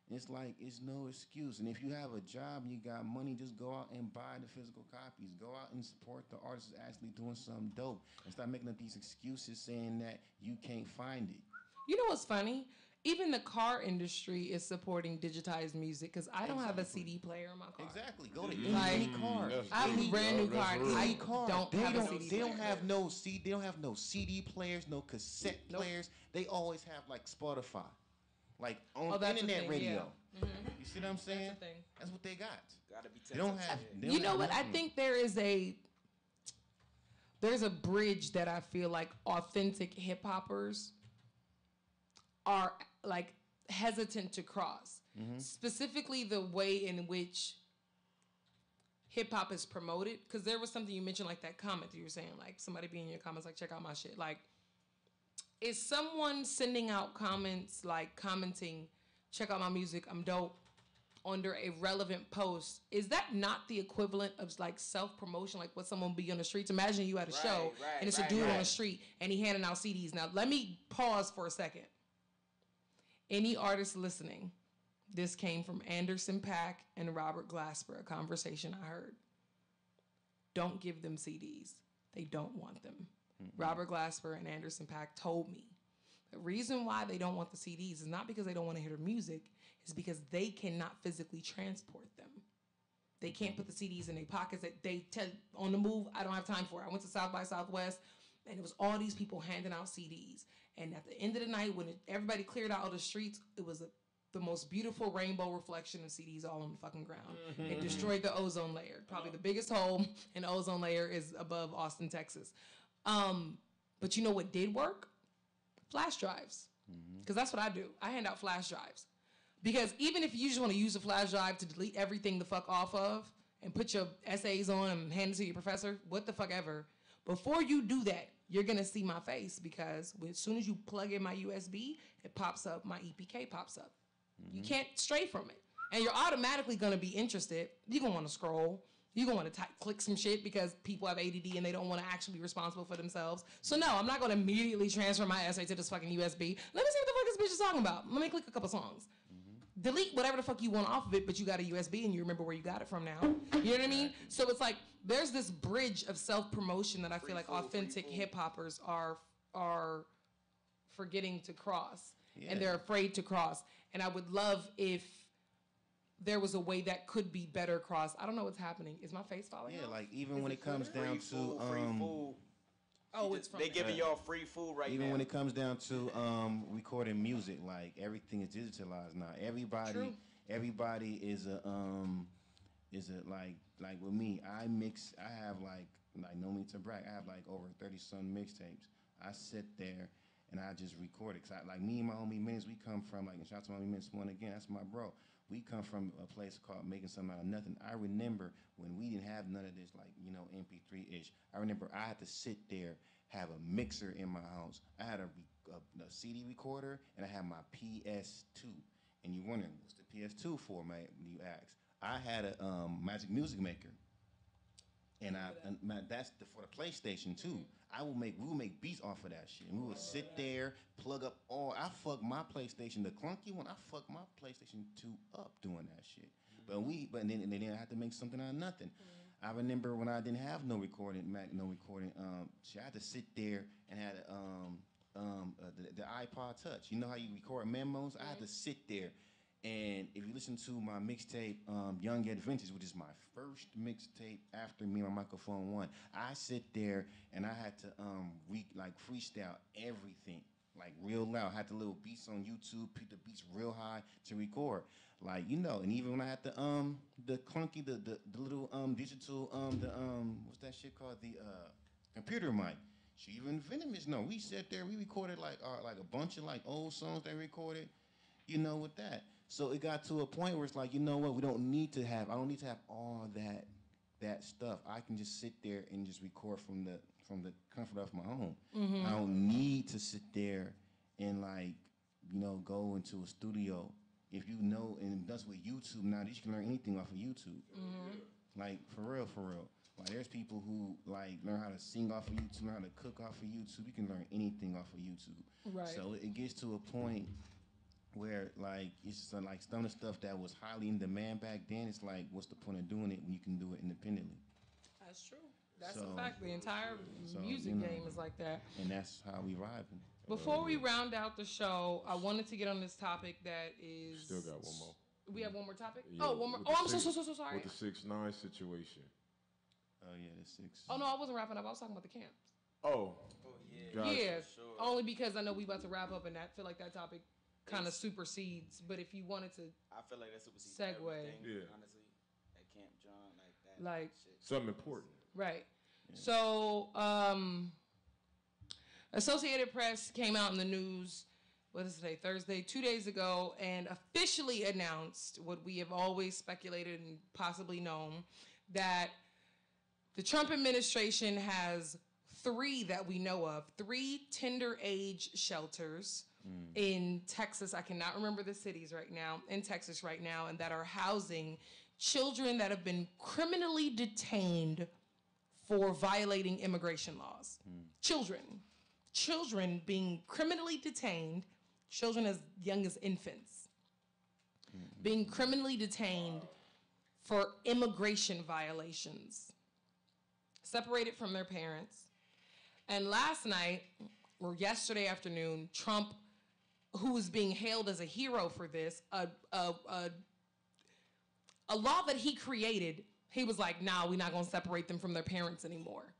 It's like, it's no excuse. And if you have a job and you got money, just go out and buy the physical copies. Go out and support the artist that's actually doing something dope. And stop making up these excuses saying that you can't find it. You know what's funny? Even the car industry is supporting digitized music because I don't have a CD player in my car. Exactly. Go to Like, any car. I have a brand new car. I don't have a CD They player. don't have no CD. They don't have no CD players, no cassette players. They always have like Spotify, like on internet radio. Yeah. You see what I'm saying? That's the thing. That's what they got. Gotta be. They don't have. You know what? I think there's a bridge that I feel like authentic hip hoppers are like hesitant to cross. Specifically the way in which hip hop is promoted. Because there was something you mentioned, like that comment that you were saying, like somebody being in your comments, like, check out my shit. Like, is someone sending out comments, like commenting, check out my music, I'm dope, under a relevant post? Is that not the equivalent of like self-promotion, like what someone would be on the streets? Imagine you at a show and it's a dude on the street and he handing out CDs. Now, let me pause for a second. Any artist listening, this came from Anderson .Paak and Robert Glasper, a conversation I heard. Don't give them CDs. They don't want them. Robert Glasper and Anderson .Paak told me the reason why they don't want the CDs is not because they don't want to hear the music, it's because they cannot physically transport them. They can't put the CDs in their pockets. They tell on the move, I don't have time for it. I went to South by Southwest, and it was all these people handing out CDs. And at the end of the night, when everybody cleared out of the streets, it was the most beautiful rainbow reflection of CDs all on the fucking ground. It destroyed the ozone layer. Probably the biggest hole in the ozone layer is above Austin, Texas. But you know what did work? Flash drives. Because that's what I do. I hand out flash drives. Because even if you just want to use a flash drive to delete everything the fuck off of and put your essays on and hand it to your professor, what the fuck ever, before you do that, you're going to see my face because as soon as you plug in my USB, it pops up, my EPK pops up. You can't stray from it. And you're automatically going to be interested. You're going to want to scroll. You're going to want to click some shit because people have ADD and they don't want to actually be responsible for themselves. So no, I'm not going to immediately transfer my essay to this fucking USB. Let me see what the fuck this bitch is talking about. Let me click a couple songs. Delete whatever the fuck you want off of it, but you got a USB and you remember where you got it from now. You know what I mean? So it's like there's this bridge of self-promotion that I feel like authentic hip-hoppers are forgetting to cross. Yeah. And they're afraid to cross. And I would love if there was a way that could be better crossed. I don't know what's happening. Is my face falling off? Like even when it comes down to free food. Oh, it's from they giving y'all free food right now. Even when it comes down to recording music, like everything is digitalized now. Everybody is a like with me. I have like no need to brag. I have like over 30-some mixtapes. I sit there and I just record it. Cause like me and my homie Minutes, we come from like, and shout out to my homie Minutes one again. That's my bro. We come from a place called making something out of nothing. I remember when we didn't have none of this, like, MP3-ish. I remember I had to sit there, have a mixer in my house. I had a CD recorder, and I had my PS2. And you're wondering, what's the PS2 for, man? You ask. I had a Magic Music Maker. And that's for the PlayStation too. We would make beats off of that shit. And we would sit there, plug up I fucked my PlayStation, the clunky one. I fucked my PlayStation 2 up doing that shit. But then I had to make something out of nothing. I remember when I didn't have no recording. I had to sit there and had the iPod Touch. You know how you record memos? I had to sit there And if you listen to my mixtape, Young Adventures, which is my first mixtape after Me and My Microphone One, I sit there and I had to freestyle everything, like real loud. I had the little beats on YouTube, put the beats real high to record. Like, and even when I had the clunky, the little digital what's that shit called? The computer mic. She even Venomous. No, we sat there, we recorded like a bunch of like old songs they recorded, with that. So it got to a point where it's like, you know what, I don't need to have all that stuff. I can just sit there and just record from the comfort of my home. I don't need to sit there and go into a studio. If and that's with YouTube now, you can learn anything off of YouTube. Like for real. Like there's people who learn how to sing off of YouTube, learn how to cook off of YouTube. You can learn anything off of YouTube. Right. So it gets to a point where it's just some of the stuff that was highly in demand back then. It's like, what's the point of doing it when you can do it independently? That's true. That's a fact. The entire music game is like that. And that's how we vibing. Before we round out the show, I wanted to get on this topic that is. Still got one more. We have one more topic. Yeah, one more. Oh, I'm so sorry. With the 6ix9ine situation. Oh yeah, the 6. Oh no, I wasn't wrapping up. I was talking about the camps. Oh. Yeah. Gotcha. Yeah. Sure. Only because I know we about to wrap up, and I feel like that topic kind of supersedes. But if you wanted to, I feel like that supersedes segue. everything, honestly. At Camp John, that shit. Something important. Right. Yeah. So, Associated Press came out in the news, what is today, Thursday, 2 days ago, and officially announced what we have always speculated and possibly known, that the Trump administration has 3 that we know of, 3 tender age shelters in Texas. I cannot remember the cities right now, in Texas right now, and that are housing children that have been criminally detained for violating immigration laws. Children being criminally detained, children as young as infants, being criminally detained for immigration violations, separated from their parents. And last night, or yesterday afternoon, Trump, who is being hailed as a hero for this, a law that he created, he was like, nah, we're not gonna separate them from their parents anymore.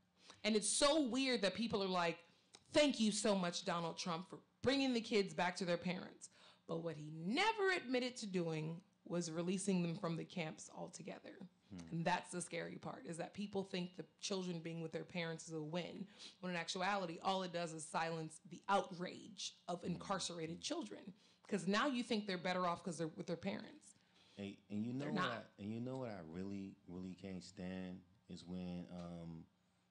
And it's so weird that people are like, thank you so much, Donald Trump, for bringing the kids back to their parents. But what he never admitted to doing was releasing them from the camps altogether. And that's the scary part, is that people think the children being with their parents is a win, when in actuality, all it does is silence the outrage of incarcerated children. Because now you think they're better off because they're with their parents. And you know what I really, really can't stand is when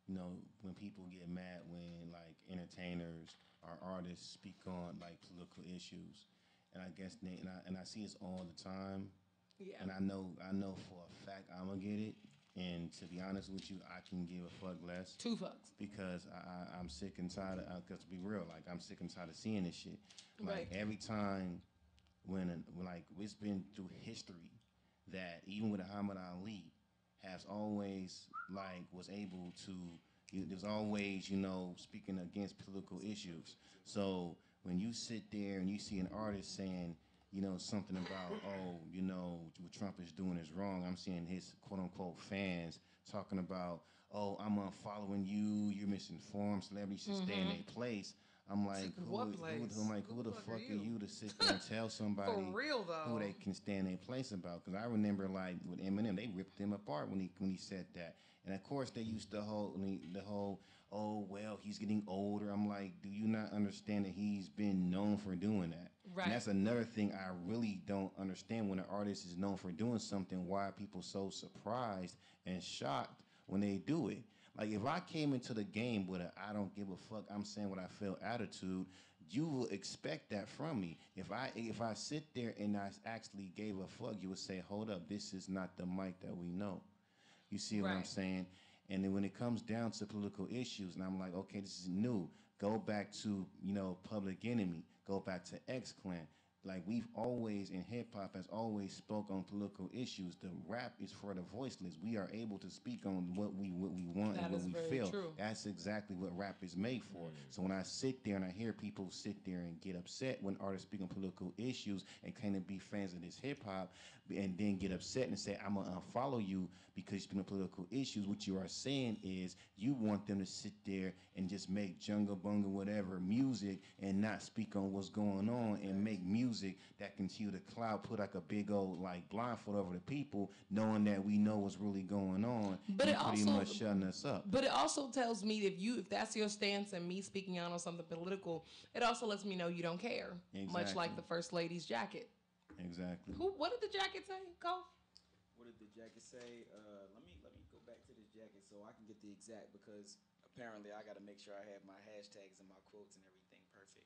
when people get mad when entertainers or artists speak on political issues, and I guess I see this all the time. Yeah. And I know for a fact I'm gonna get it. And to be honest with you, I can give a fuck less. 2 fucks. Because I'm sick and tired of, because to be real, I'm sick and tired of seeing this shit. Right. Every time when it's been through history that even with Muhammad Ali has always was able to, there's always, speaking against political issues. So when you sit there and you see an artist saying, something about, what Trump is doing is wrong. I'm seeing his quote-unquote fans talking about, I'm unfollowing you, you're misinformed, celebrities should stay in their place. I'm like, who the fuck are you to sit there and tell somebody For real, though. who they can stand in their place about? Because I remember, with Eminem, they ripped him apart when he said that. And of course, they used the whole, oh, well, he's getting older. I'm like, do you not understand that he's been known for doing that? Right. And that's another thing I really don't understand. When an artist is known for doing something, why are people so surprised and shocked when they do it? If I came into the game with a I don't give a fuck, I'm saying what I feel attitude, you will expect that from me. If I sit there and I actually gave a fuck, you would say, hold up, this is not the Mike that we know. You see what I'm saying? And then when it comes down to political issues, and I'm like, okay, this is new. Go back to, Public Enemy. Go back to X-Clan. like we've always in hip hop has always spoke on political issues. The rap is for the voiceless. We are able to speak on what we want That and what is we very feel. true. That's exactly what rap is made for. So when I sit there and I hear people sit there and get upset when artists speak on political issues and kind of be fans of this hip hop and then get upset and say I'm gonna unfollow you because you speak on political issues, what you are saying is you want them to sit there and just make jungle bunga whatever music and not speak on what's going on and make music that continue to cloud, put like a big old like blindfold over the people, knowing that we know what's really going on. But and it pretty also- much shutting us up. But it also tells me if that's your stance and me speaking out on something political, it also lets me know you don't care. Much like Exactly. the first lady's jacket. Exactly. What did the jacket say? Go. What did the jacket say? Let me go back to this jacket so I can get the exact, because apparently I got to make sure I have my hashtags and my quotes and everything perfect.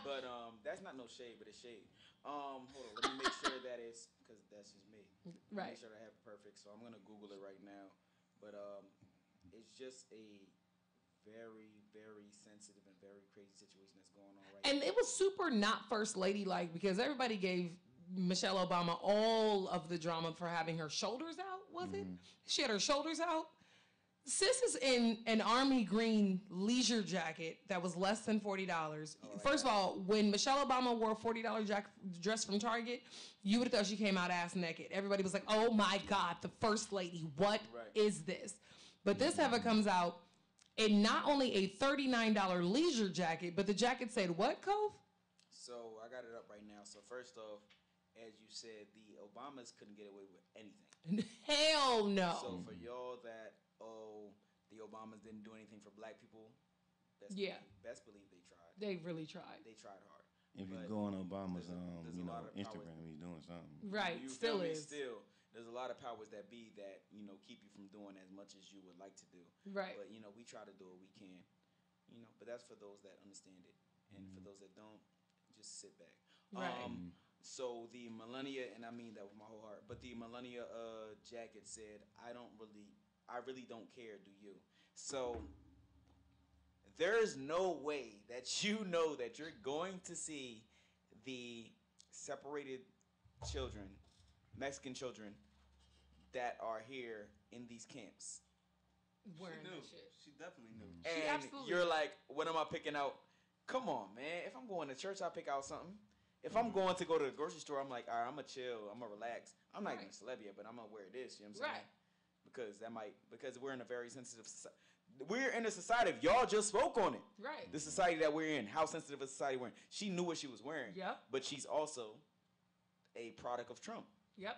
But that's not no shade, but it's shade. Hold on, let me make sure that it's, because that's just me. Right. Make sure that I have it perfect. So I'm gonna Google it right now. But it's just a very, very sensitive and very crazy situation that's going on right And now. it was super not first lady like because everybody gave Michelle Obama all of the drama for having her shoulders out, was it? She had her shoulders out. Sis is in an army green leisure jacket that was less than $40. First of all, when Michelle Obama wore a $40 jacket dress from Target, you would have thought she came out ass naked. Everybody was like, oh my God, the first lady, what is this? But this ever comes out in not only a $39 leisure jacket, but the jacket said what, Cove? So I got it up right now. So first off, as you said, the Obamas couldn't get away with anything. Hell no. So for y'all that the Obamas didn't do anything for black people, best believe they tried. They really tried. They tried hard. If you But go on Obama's there's a lot of Instagram, he's doing something. Right, You still feel me? is. Still, there's a lot of powers that be that keep you from doing as much as you would like to do. Right. But we try to do what we can. But that's for those that understand it, and for those that don't, just sit back. Right. So the millennia, and I mean that with my whole heart, but the millennia jacket said, I really don't care, do you? So there's no way that you know that you're going to see the separated children, Mexican children, that are here in these camps. Wearing She knew. that shit. She definitely knew. She And absolutely you're knew. like, what am I picking out? Come on, man. If I'm going to church, I pick out something. If I'm going to go to the grocery store, I'm like, all right, I'm going to chill. I'm going to relax. I'm not even a celeb yet, but I'm going to wear this. You know what I'm saying? Right. Because we're in a very sensitive society. We're in a society, y'all just spoke on it. Right. The society that we're in, how sensitive a society we're in. She knew what she was wearing. Yep. But she's also a product of Trump, Yep.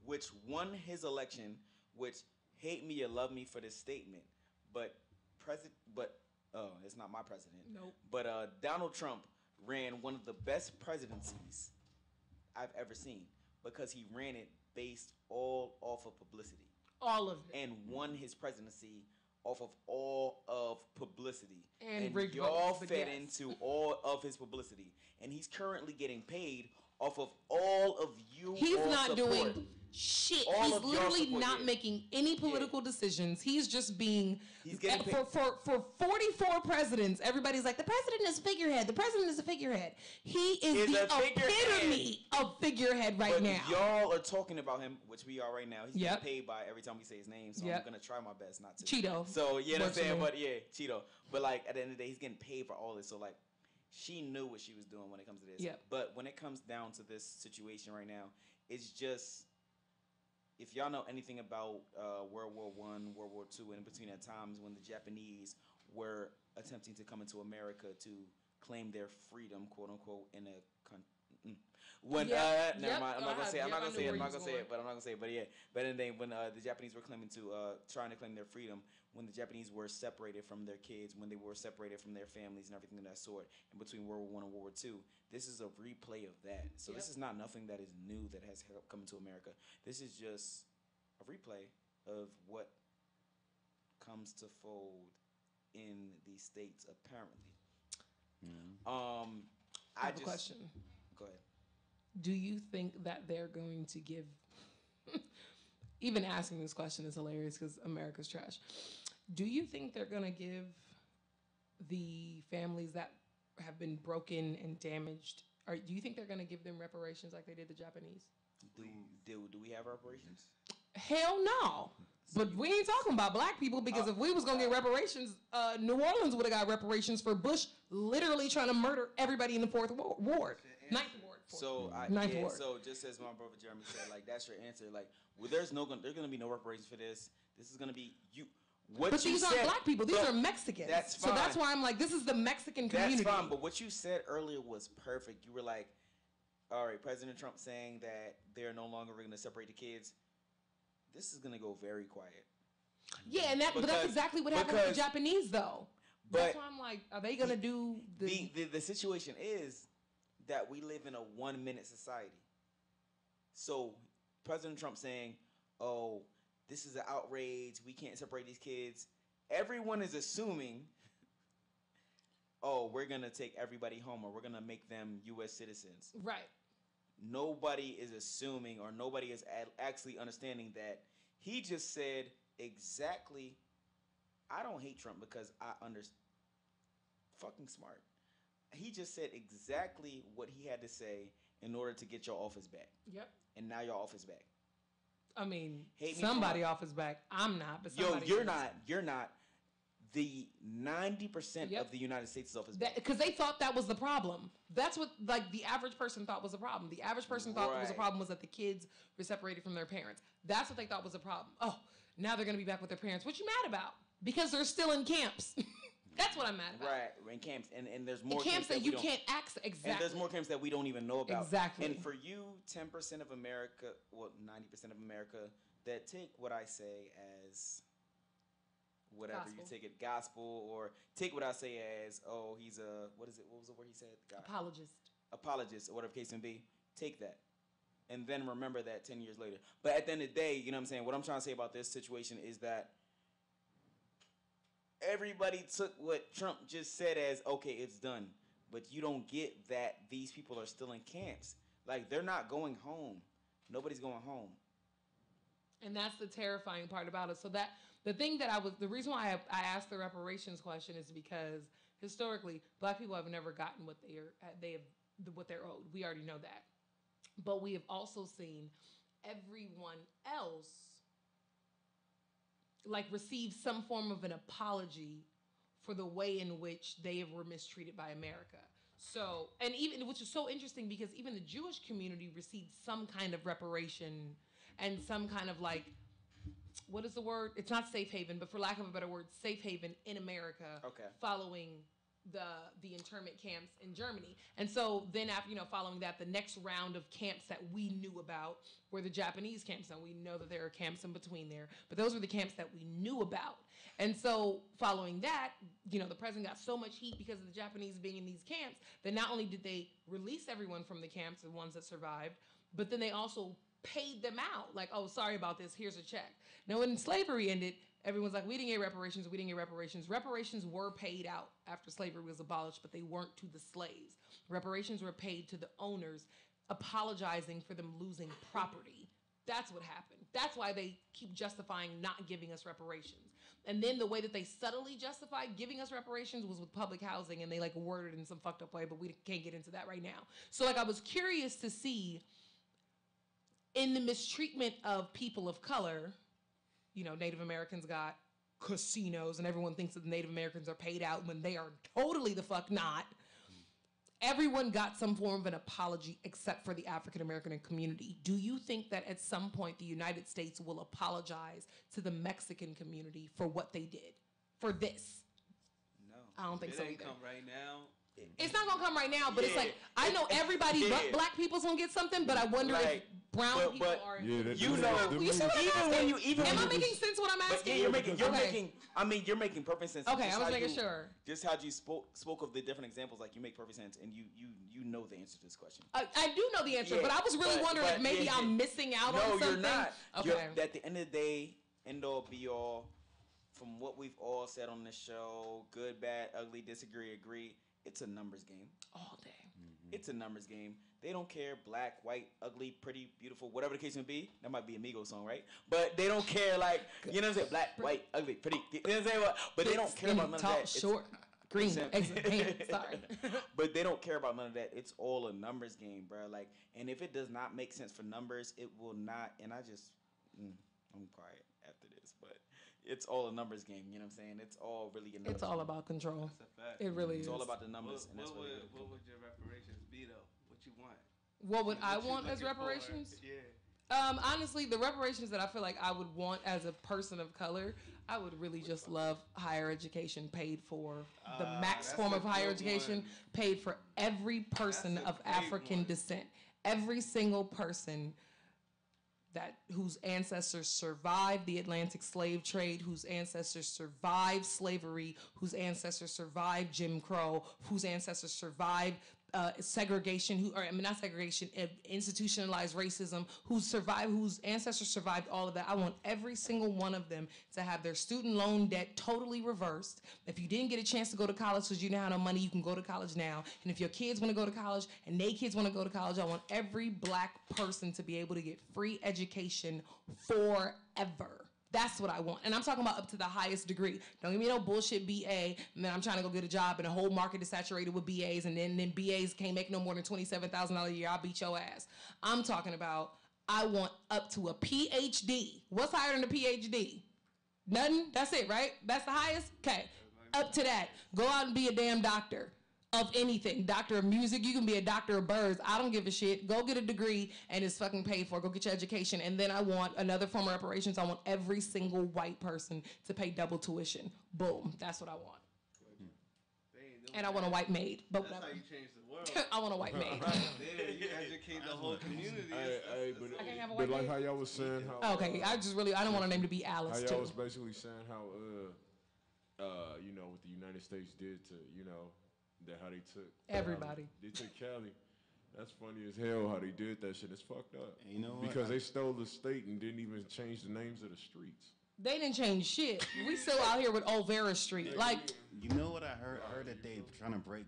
which won his election, which hate me or love me for this statement, it's not my president. Nope. But Donald Trump ran one of the best presidencies I've ever seen because he ran it based all off of publicity All of it. and won his presidency off of all of publicity. And rigged y'all votes, but fed yes. into all of his publicity. And he's currently getting paid off of all of you. He's all not support. doing shit. All He's of y'all literally support, not yeah. making any political decisions. He's just being. He's getting paid. For 44 presidents, everybody's like, the president is a figurehead. The president is a figurehead. He is the a figurehead. epitome of figurehead right But now. y'all are talking about him, which we are right now. He's Yep. getting paid by every time we say his name, so Yep. I'm gonna try my best not to. Cheeto. So you know what I'm Works for saying? me. But yeah, Cheeto. But like at the end of the day, he's getting paid for all this. So like, she knew what she was doing when it comes to this. Yep. But when it comes down to this situation right now, it's just, if y'all know anything about World War I, World War II, and in between at times when the Japanese were attempting to come into America to claim their freedom, quote unquote, in a country. When Yep, never yep, mind, I'm not gonna say it. I'm yep, not I gonna knew say it. where I'm not you gonna was say it. going. But I'm not gonna say it. But yeah. But then when the Japanese were claiming to trying to claim their freedom, when the Japanese were separated from their kids, when they were separated from their families and everything of that sort, in between World War I and World War II, this is a replay of that. So this is not nothing that is new that has come into America. This is just a replay of what comes to fold in the states apparently. I have a question. Go ahead. Do you think that they're going to give? Even asking this question is hilarious because America's trash. Do you think they're going to give the families that have been broken and damaged Do you think they're gonna give them reparations like they did the Japanese? Do we have reparations? Hell no. But we ain't talking about black people because if we was gonna get reparations, New Orleans would have got reparations for Bush literally trying to murder everybody in the Fourth Ward, Ninth Ward. So so just as my brother Jeremy said, like that's your answer. Like, well, there's gonna be no reparations for this. This is gonna be you. What but you these said, aren't black people. These are Mexicans. That's fine. So that's why I'm like, this is the Mexican community. That's fine. But what you said earlier was perfect. You were like, all right, President Trump saying that they're no longer going to separate the kids. This is going to go very quiet. Yeah, and but that's exactly what happened with the Japanese, though. That's why I'm like, are they going to do the situation is that we live in a 1 minute society. So President Trump saying, oh, this is an outrage. We can't separate these kids. Everyone is assuming, oh, we're going to take everybody home or we're going to make them U.S. citizens. Right. Nobody is assuming or nobody is actually understanding that he just said exactly, I don't hate Trump because I understand. Fucking smart. He just said exactly what he had to say in order to get your office back. Yep. And now your office back. I mean, somebody off his back. I'm not, but somebody you're not. You're not. The 90% of the United States is off his back. Because they thought that was the problem. That's what, like, the average person thought was a problem. The average person thought was a problem was that the kids were separated from their parents. That's what they thought was a problem. Oh, now they're going to be back with their parents. What you mad about? Because they're still in camps. That's what I'm mad about. Right, in camps. And there's more camps that you can't access. Exactly. And there's more camps that we don't even know about. Exactly. And for you, 10% of America, well, 90% of America, that take what I say as whatever gospel. You take it gospel, or take what I say as, oh, he's a, what is it? What was the word he said? God. Apologist, or whatever case may be. Take that. And then remember that 10 years later. But at the end of the day, you know what I'm saying? What I'm trying to say about this situation is that everybody took what Trump just said as, okay, it's done. But you don't get that these people are still in camps. Like, they're not going home. Nobody's going home. And that's the terrifying part about it. So that the reason why I asked the reparations question is because historically, black people have never gotten what they're owed. We already know that. But we have also seen everyone else like receive some form of an apology for the way in which they were mistreated by America. So, and even, which is so interesting because even the Jewish community received some kind of reparation and some kind of like, what is the word? It's not safe haven, but for lack of a better word, safe haven in America. Okay. Following the internment camps in Germany. And so then after, following that, the next round of camps that we knew about were the Japanese camps. And we know that there are camps in between there, but those were the camps that we knew about. And so following that, the president got so much heat because of the Japanese being in these camps that not only did they release everyone from the camps, the ones that survived, but then they also paid them out. Like, oh, sorry about this, here's a check. Now, when slavery ended, everyone's like, we didn't get reparations, we didn't get reparations. Reparations were paid out after slavery was abolished, but they weren't to the slaves. Reparations were paid to the owners, apologizing for them losing property. That's what happened. That's why they keep justifying not giving us reparations. And then the way that they subtly justified giving us reparations was with public housing, and they like worded it in some fucked up way, but we can't get into that right now. So like I was curious to see in the mistreatment of people of color, Native Americans got casinos and everyone thinks that the Native Americans are paid out when they are totally the fuck not. Everyone got some form of an apology except for the African American community. Do you think that at some point the United States will apologize to the Mexican community for what they did? For this? No. I don't think so either. It ain't come right now. It's not going to come right now, but it's like, I know everybody but black people's going to get something, but I wonder if brown people are... Yeah, you see what I'm asking? Am I making sense what I'm asking? You're making perfect sense. Okay, I was making sure. Just how you spoke of the different examples, like you make perfect sense, and you know the answer to this question. I do know the answer, but I was really wondering if maybe I'm missing out on something. No, you're not. Okay. At the end of the day, end all, be all, from what we've all said on this show, good, bad, ugly, disagree, agree, it's a numbers game. All day. Mm-hmm. It's a numbers game. They don't care, black, white, ugly, pretty, beautiful, whatever the case may be. That might be a Migos song, right? But they don't care, like, you know what I'm saying? Black, white, ugly, pretty, you know what I'm saying? But they don't care about none of that. Short. Green. Except- Excellent. Sorry. But they don't care about none of that. It's all a numbers game, bro. Like, and if it does not make sense for numbers, it will not. And I just, I'm quiet after this, but it's all a numbers game. You know what I'm saying? It's all really a numbers. It's all about control. That's a fact. It really It's is. all about the numbers. And that's What what would it what would your reparations be though? What you want? What would I What you want as looking for? reparations? Yeah. Honestly, the reparations that I feel like I would want as a person of color, I would really just love higher education paid for. The max that's form a of higher good education one. paid for every person That's a of great African one. descent. Every single person whose ancestors survived the Atlantic slave trade, whose ancestors survived slavery, whose ancestors survived Jim Crow, whose ancestors survived segregation, not segregation, institutionalized racism, whose ancestors survived all of that. I want every single one of them to have their student loan debt totally reversed. If you didn't get a chance to go to college because you didn't have no money, you can go to college now. And if your kids want to go to college and they kids want to go to college, I want every black person to be able to get free education forever. That's what I want. And I'm talking about up to the highest degree. Don't give me no bullshit BA, and then I'm trying to go get a job, and the whole market is saturated with BAs, and then BAs can't make no more than $27,000 a year. I'll beat your ass. I'm talking about I want up to a PhD. What's higher than a PhD? Nothing? That's it, right? That's the highest? Okay. Up to that. Go out and be a damn doctor. Of anything. Doctor of music, you can be a doctor of birds. I don't give a shit. Go get a degree and it's fucking paid for. Go get your education. And then I want another form of reparations. I want every single white person to pay double tuition. Boom. That's what I want. And I want a white maid. But That's whatever. how you change the world. I want a white maid. There, you educate the whole community. I can't have a but white like maid? how y'all was saying how Okay, I don't want her name to be how Alice y'all too. was basically saying how what the United States did to that how they took Everybody. They took Cali. That's funny as hell how they did that shit. It's fucked up. And you know what? Because they stole the state and didn't even change the names of the streets. They didn't change shit. We still out here with Old Vera Street. Like, You know what I heard? I heard that they trying to break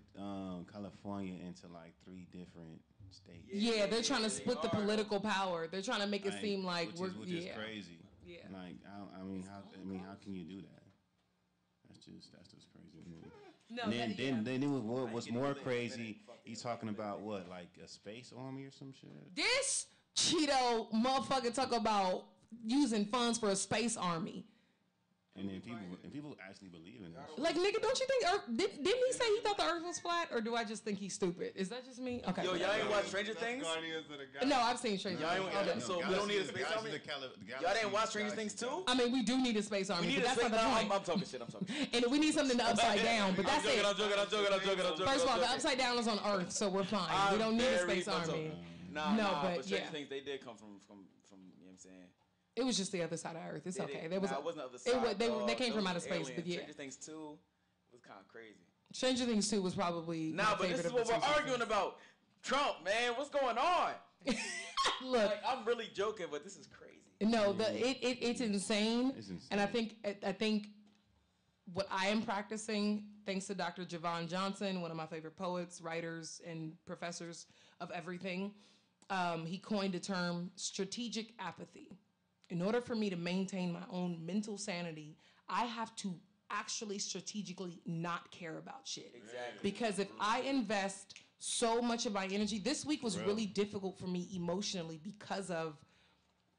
California into like 3 different states. yeah, they're trying to split the political power. They're trying to make it seem like which is yeah. crazy. Yeah. Like I mean, how can you do that? That's just crazy to me. No, And then, that- then what's more crazy? He's talking about what, like a space army or some shit. This Cheeto motherfucker talk about using funds for a space army. And then people actually believe in this. Like, nigga, don't you think Earth... Didn't he say he thought the Earth was flat? Or do I just think he's stupid? Is that just me? Okay. Yo, y'all ain't watch Stranger Things? Guardians of the Galaxy. No, I've seen Stranger Y'all Things. ain't- Okay. so we don't need a space army? Y'all didn't watch Stranger Things too? I mean, we do need a space army, We need but a that's space. not the No, point. I'm talking shit. I'm talking shit. And we need something to upside down, but that's it. I'm joking. First of all, the upside down is on Earth, so we're fine. We don't need a space army. Nah, but but Stranger yeah. Things, they did come from you know what I'm saying? It was just the other side of Earth. It's okay. There was it wasn't the other it side. was, they came from Those outer space, aliens. but yeah. Stranger Things 2 was kind of crazy. Stranger Things 2 was probably Nah, my but this favorite is of what the we're two arguing about. Trump, man, what's going on? seasons. Look, Like, I'm really joking, but this is crazy. no, it's insane. It's insane. And I think what I am practicing, thanks to Dr. Javon Johnson, one of my favorite poets, writers, and professors of everything, he coined the term strategic apathy. In order for me to maintain my own mental sanity, I have to actually strategically not care about shit. Exactly. Because if I invest so much of my energy, this week was really difficult for me emotionally because of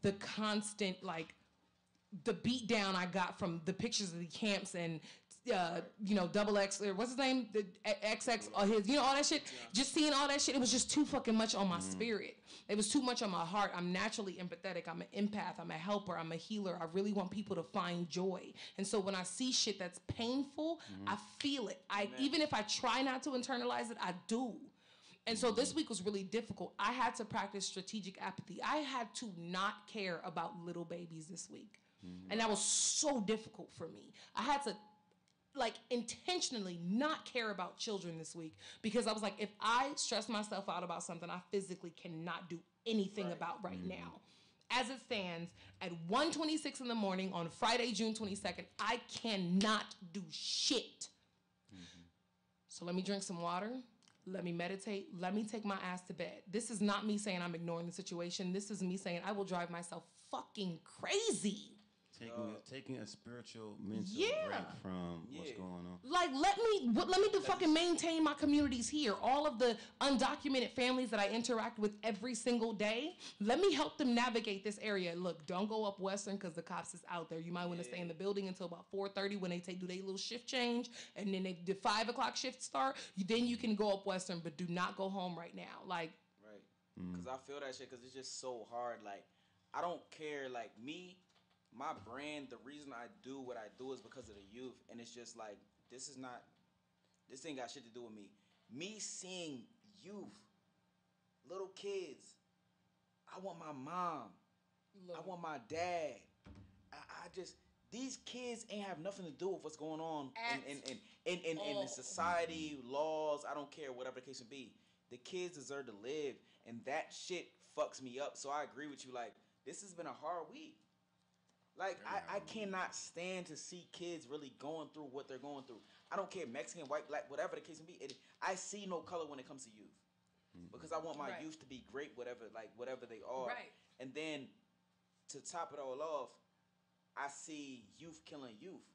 the constant, like, the beat down I got from the pictures of the camps and double X, or what's his name, the XX, all that shit. Just seeing all that shit, it was just too fucking much on my spirit. It was too much on my heart. I'm naturally empathetic. I'm an empath. I'm a helper. I'm a healer. I really want people to find joy. And so when I see shit that's painful, I feel it. Even if I try not to internalize it, I do. And so this week was really difficult. I had to practice strategic apathy. I had to not care about little babies this week. And that was so difficult for me. I had to intentionally not care about children this week because I was like, if I stress myself out about something I physically cannot do anything about right now. As it stands, at 1:26 in the morning on Friday, June 22nd, I cannot do shit. So let me drink some water. Let me meditate. Let me take my ass to bed. This is not me saying I'm ignoring the situation. This is me saying I will drive myself fucking crazy taking a spiritual mental Yeah. break from what's Yeah. going on. Like, let me do fucking maintain my communities here. All of the undocumented families that I interact with every single day, let me help them navigate this area. Look, don't go up Western because the cops is out there. You might want to stay in the building until about 4:30 when they do their little shift change, and then the 5 o'clock shift start. Then you can go up Western, but do not go home right now. Like, Right. Because I feel that shit because it's just so hard. Like, I don't care. Like, me, my brand, the reason I do what I do is because of the youth. And it's just like, this ain't got shit to do with me. Me seeing youth, little kids, I want my mom. I want my dad. I just, these kids ain't have nothing to do with what's going on in society, laws, I don't care, whatever the case may be. The kids deserve to live, and that shit fucks me up. So I agree with you. Like, this has been a hard week. Like, I cannot stand to see kids really going through what they're going through. I don't care, Mexican, white, black, whatever the case may be. I see no color when it comes to youth. Because I want my youth to be great, whatever they are. Right. And then, to top it all off, I see youth killing youth.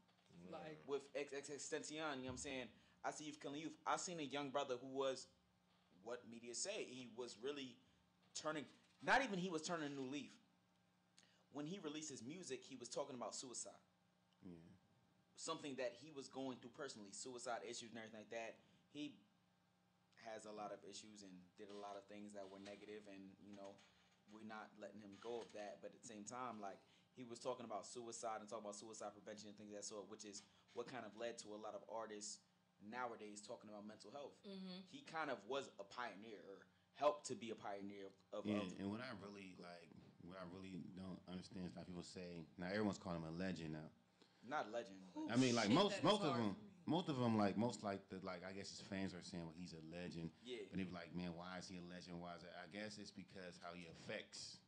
like With Extension, you know what I'm saying? I see youth killing youth. I seen a young brother who was, what media say, he was really turning, not even he was turning a new leaf. When he released his music, he was talking about suicide. Yeah. Something that he was going through personally, suicide issues and everything like that. He has a lot of issues and did a lot of things that were negative, and we're not letting him go of that. But at the same time, like, he was talking about suicide and talking about suicide prevention and things of that sort, which is what kind of led to a lot of artists nowadays talking about mental health. He kind of was a pioneer, or helped to be a pioneer of And what I really don't understand is how people say now everyone's calling him a legend now. not legend. I mean, like Shit, most that is of hard them, for I guess his fans are saying, well, he's a legend. Yeah. But they be like, man, why is he a legend? Why is that? I guess it's because how he affects.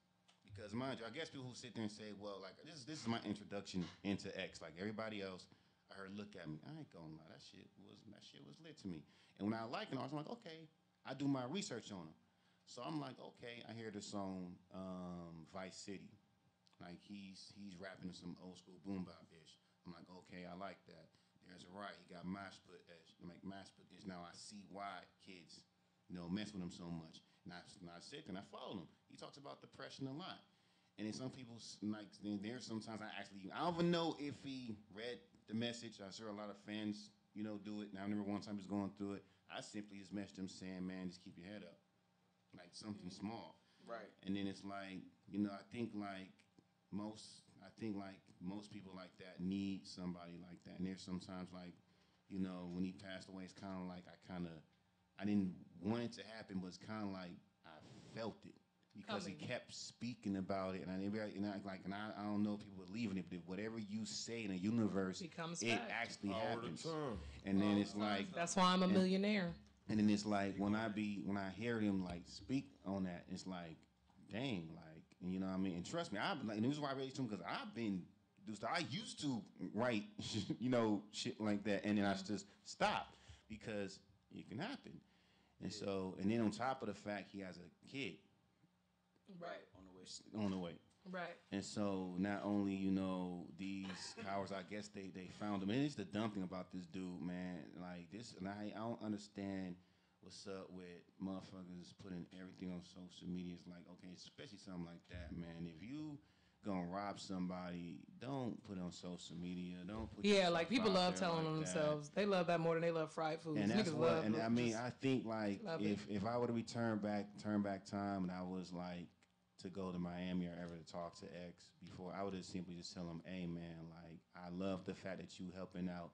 Because mind you, I guess people who sit there and say, well, like this is my introduction into X. Like everybody else, I heard look at me. I ain't gonna lie, that shit was lit to me. And when I like an artist, I'm like, okay, I do my research on him. So I'm like, okay, I hear the song Vice City. Like he's rapping some old school boom bap ish. I'm like, okay, I like that. There's a right. He got mash put ish. Like mash put ish. Now I see why kids, mess with him so much. And I sit and I follow him. He talks about depression a lot. And then some people like there's sometimes I don't even know if he read the message. I sure a lot of fans, do it. And I remember one time he was going through it. I simply just messaged him saying, man, just keep your head up. Like something small. Right. And then it's like, I think like most people like that need somebody like that. And there's sometimes like, when he passed away, it's kind of like I didn't want it to happen, but it's kind of like I felt it because he kept speaking about it, and I don't know if people believe in it, but whatever you say in the universe, Becomes it fact. actually All happens. the time. And then it's like that's why I'm a millionaire. and then it's like when I hear him like speak on that, it's like, dang, like, and you know what I mean? And trust me, and this is why I raised him because I've been, I used to write, shit like that, and then I just stopped because it can happen. And so, and then on top of the fact he has a kid Right. on the way. Right. And so not only, these cowards, I guess they found him. And it's the dumb thing about this dude, man. Like this, and I don't understand what's up with motherfuckers putting everything on social media. It's like, okay, especially something like that, man. If you gonna rob somebody, don't put it on social media. Don't put Like people love telling on themselves. They love that more than they love fried food. And that's Niggas what. love And I mean, just I think like love if I were to turn back time, and I was like to go to Miami or ever to talk to X before, I would just simply just tell him, hey man, like I love the fact that you helping out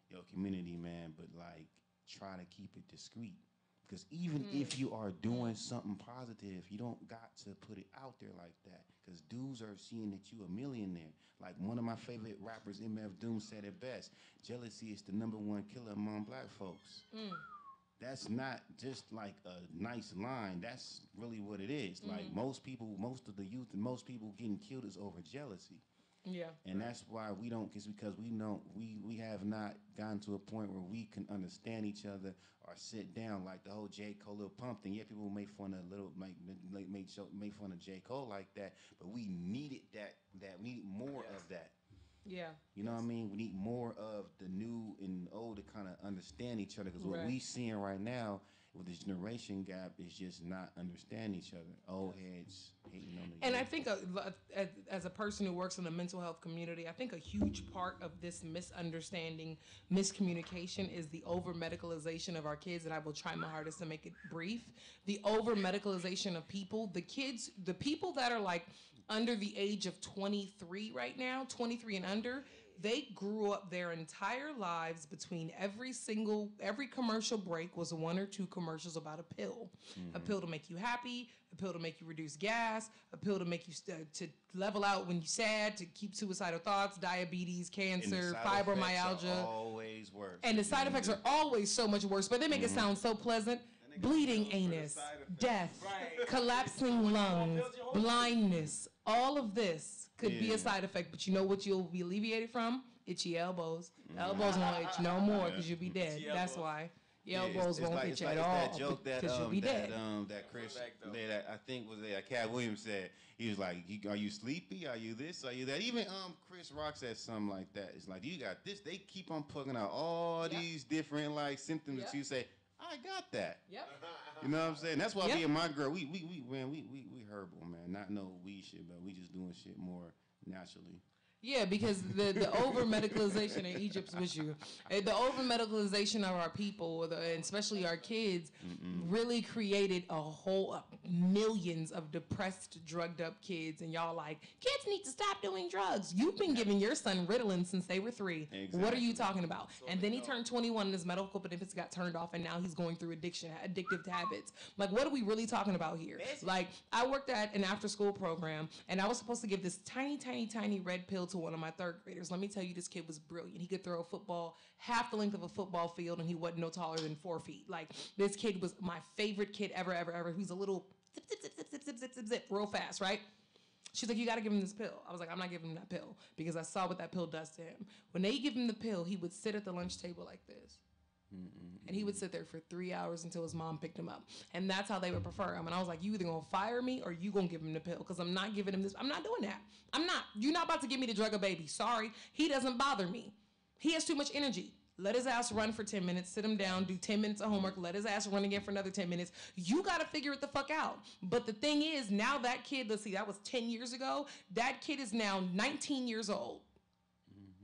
your community, man, but like try to keep it discreet. Because even if you are doing something positive, you don't got to put it out there like that. Because dudes are seeing that you a millionaire. Like one of my favorite rappers, MF Doom, said it best. Jealousy is the #1 killer among black folks. That's not just like a nice line. That's really what it is. Like most of the youth and most people getting killed is over jealousy. Yeah. And that's why we don't, because we have not gotten to a point where we can understand each other or sit down like the whole J. Cole Lil Pump thing. Yeah, people make fun of make fun of J. Cole like that, but we needed that we need more of that. Yeah. You know what I mean? We need more of the new and old to kind of understand each other. Because what we seeing right now with this generation gap is just not understanding each other. Old heads hating on the And youth. I think as a person who works in the mental health community, I think a huge part of this misunderstanding, miscommunication is the over medicalization of our kids. And I will try my hardest to make it brief. The over medicalization of people, the people that are like under the age of 23 right now, 23 and under, they grew up their entire lives between every commercial break was one or two commercials about a pill. A pill to make you happy, a pill to make you reduce gas, a pill to make you to level out when you're sad, to keep suicidal thoughts, diabetes, cancer, fibromyalgia. Always worse. And the side effects are always so much worse, but they make it sound so pleasant. Bleeding anus, death, collapsing lungs, blindness, all of this could be a side effect, but you know what you'll be alleviated from? Itchy elbows. Elbows won't itch no more because you'll be dead. That's why. Your elbows won't itch at all that joke because you'll be dead. That Chris, that I think was that Cat Williams said. He was like, "Are you sleepy? Are you this? Are you that?" Even Chris Rock said something like that. It's like, you got this. They keep on plugging out all these different like symptoms that you say. I got that. Yep. You know what I'm saying? That's why me and my girl, we herbal, man. Not no weed shit, but we just doing shit more naturally. Yeah, because the over medicalization in Egypt's with you. The over medicalization of our people, and especially our kids, really created a whole millions of depressed, drugged up kids. And y'all like, kids need to stop doing drugs. You've been giving your son Ritalin since they were 3. Exactly. What are you talking about? And then he turned 21 and his medical benefits got turned off, and now he's going through addictive habits. Like, what are we really talking about here? Like, I worked at an after school program, and I was supposed to give this tiny, tiny, tiny red pill to one of my 3rd graders. Let me tell you, this kid was brilliant. He could throw a football half the length of a football field, and he wasn't no taller than 4 feet. Like, this kid was my favorite kid ever, ever, ever. He's a little zip, zip, zip, zip, zip, zip, zip, zip, zip, real fast, right? She's like, you got to give him this pill. I was like, I'm not giving him that pill because I saw what that pill does to him. When they give him the pill, he would sit at the lunch table like this. And he would sit there for 3 hours until his mom picked him up. And that's how they would prefer him. And I was like, you either going to fire me or you going to give him the pill because I'm not giving him this. I'm not doing that. I'm not. You're not about to give me to drug a baby. Sorry. He doesn't bother me. He has too much energy. Let his ass run for 10 minutes, sit him down, do 10 minutes of homework, let his ass run again for another 10 minutes. You got to figure it the fuck out. But the thing is, now that kid, let's see, that was 10 years ago. That kid is now 19 years old.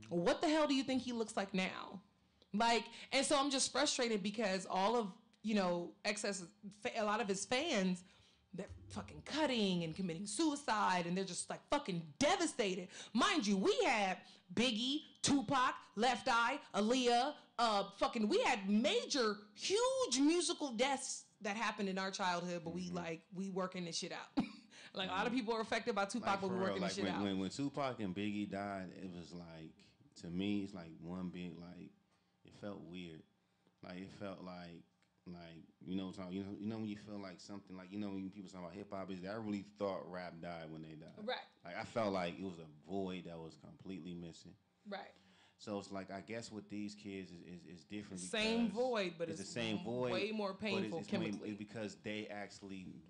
What the hell do you think he looks like now? Like, and so I'm just frustrated because all of, a lot of his fans, they're fucking cutting and committing suicide, and they're just like fucking devastated. Mind you, we had Biggie, Tupac, Left Eye, Aaliyah, we had major, huge musical deaths that happened in our childhood, but we working this shit out. Like, a lot of people are affected by Tupac, but we working this shit out. When Tupac and Biggie died, it was like, to me, it's like one big, like, it felt weird. Like, it felt like when you feel like something, like, when people talk about hip hop, I really thought rap died when they died. Right. Like, I felt like it was a void that was completely missing. Right. So it's like, I guess with these kids is different. Same void, but it's the same void, way more painful chemically. Because they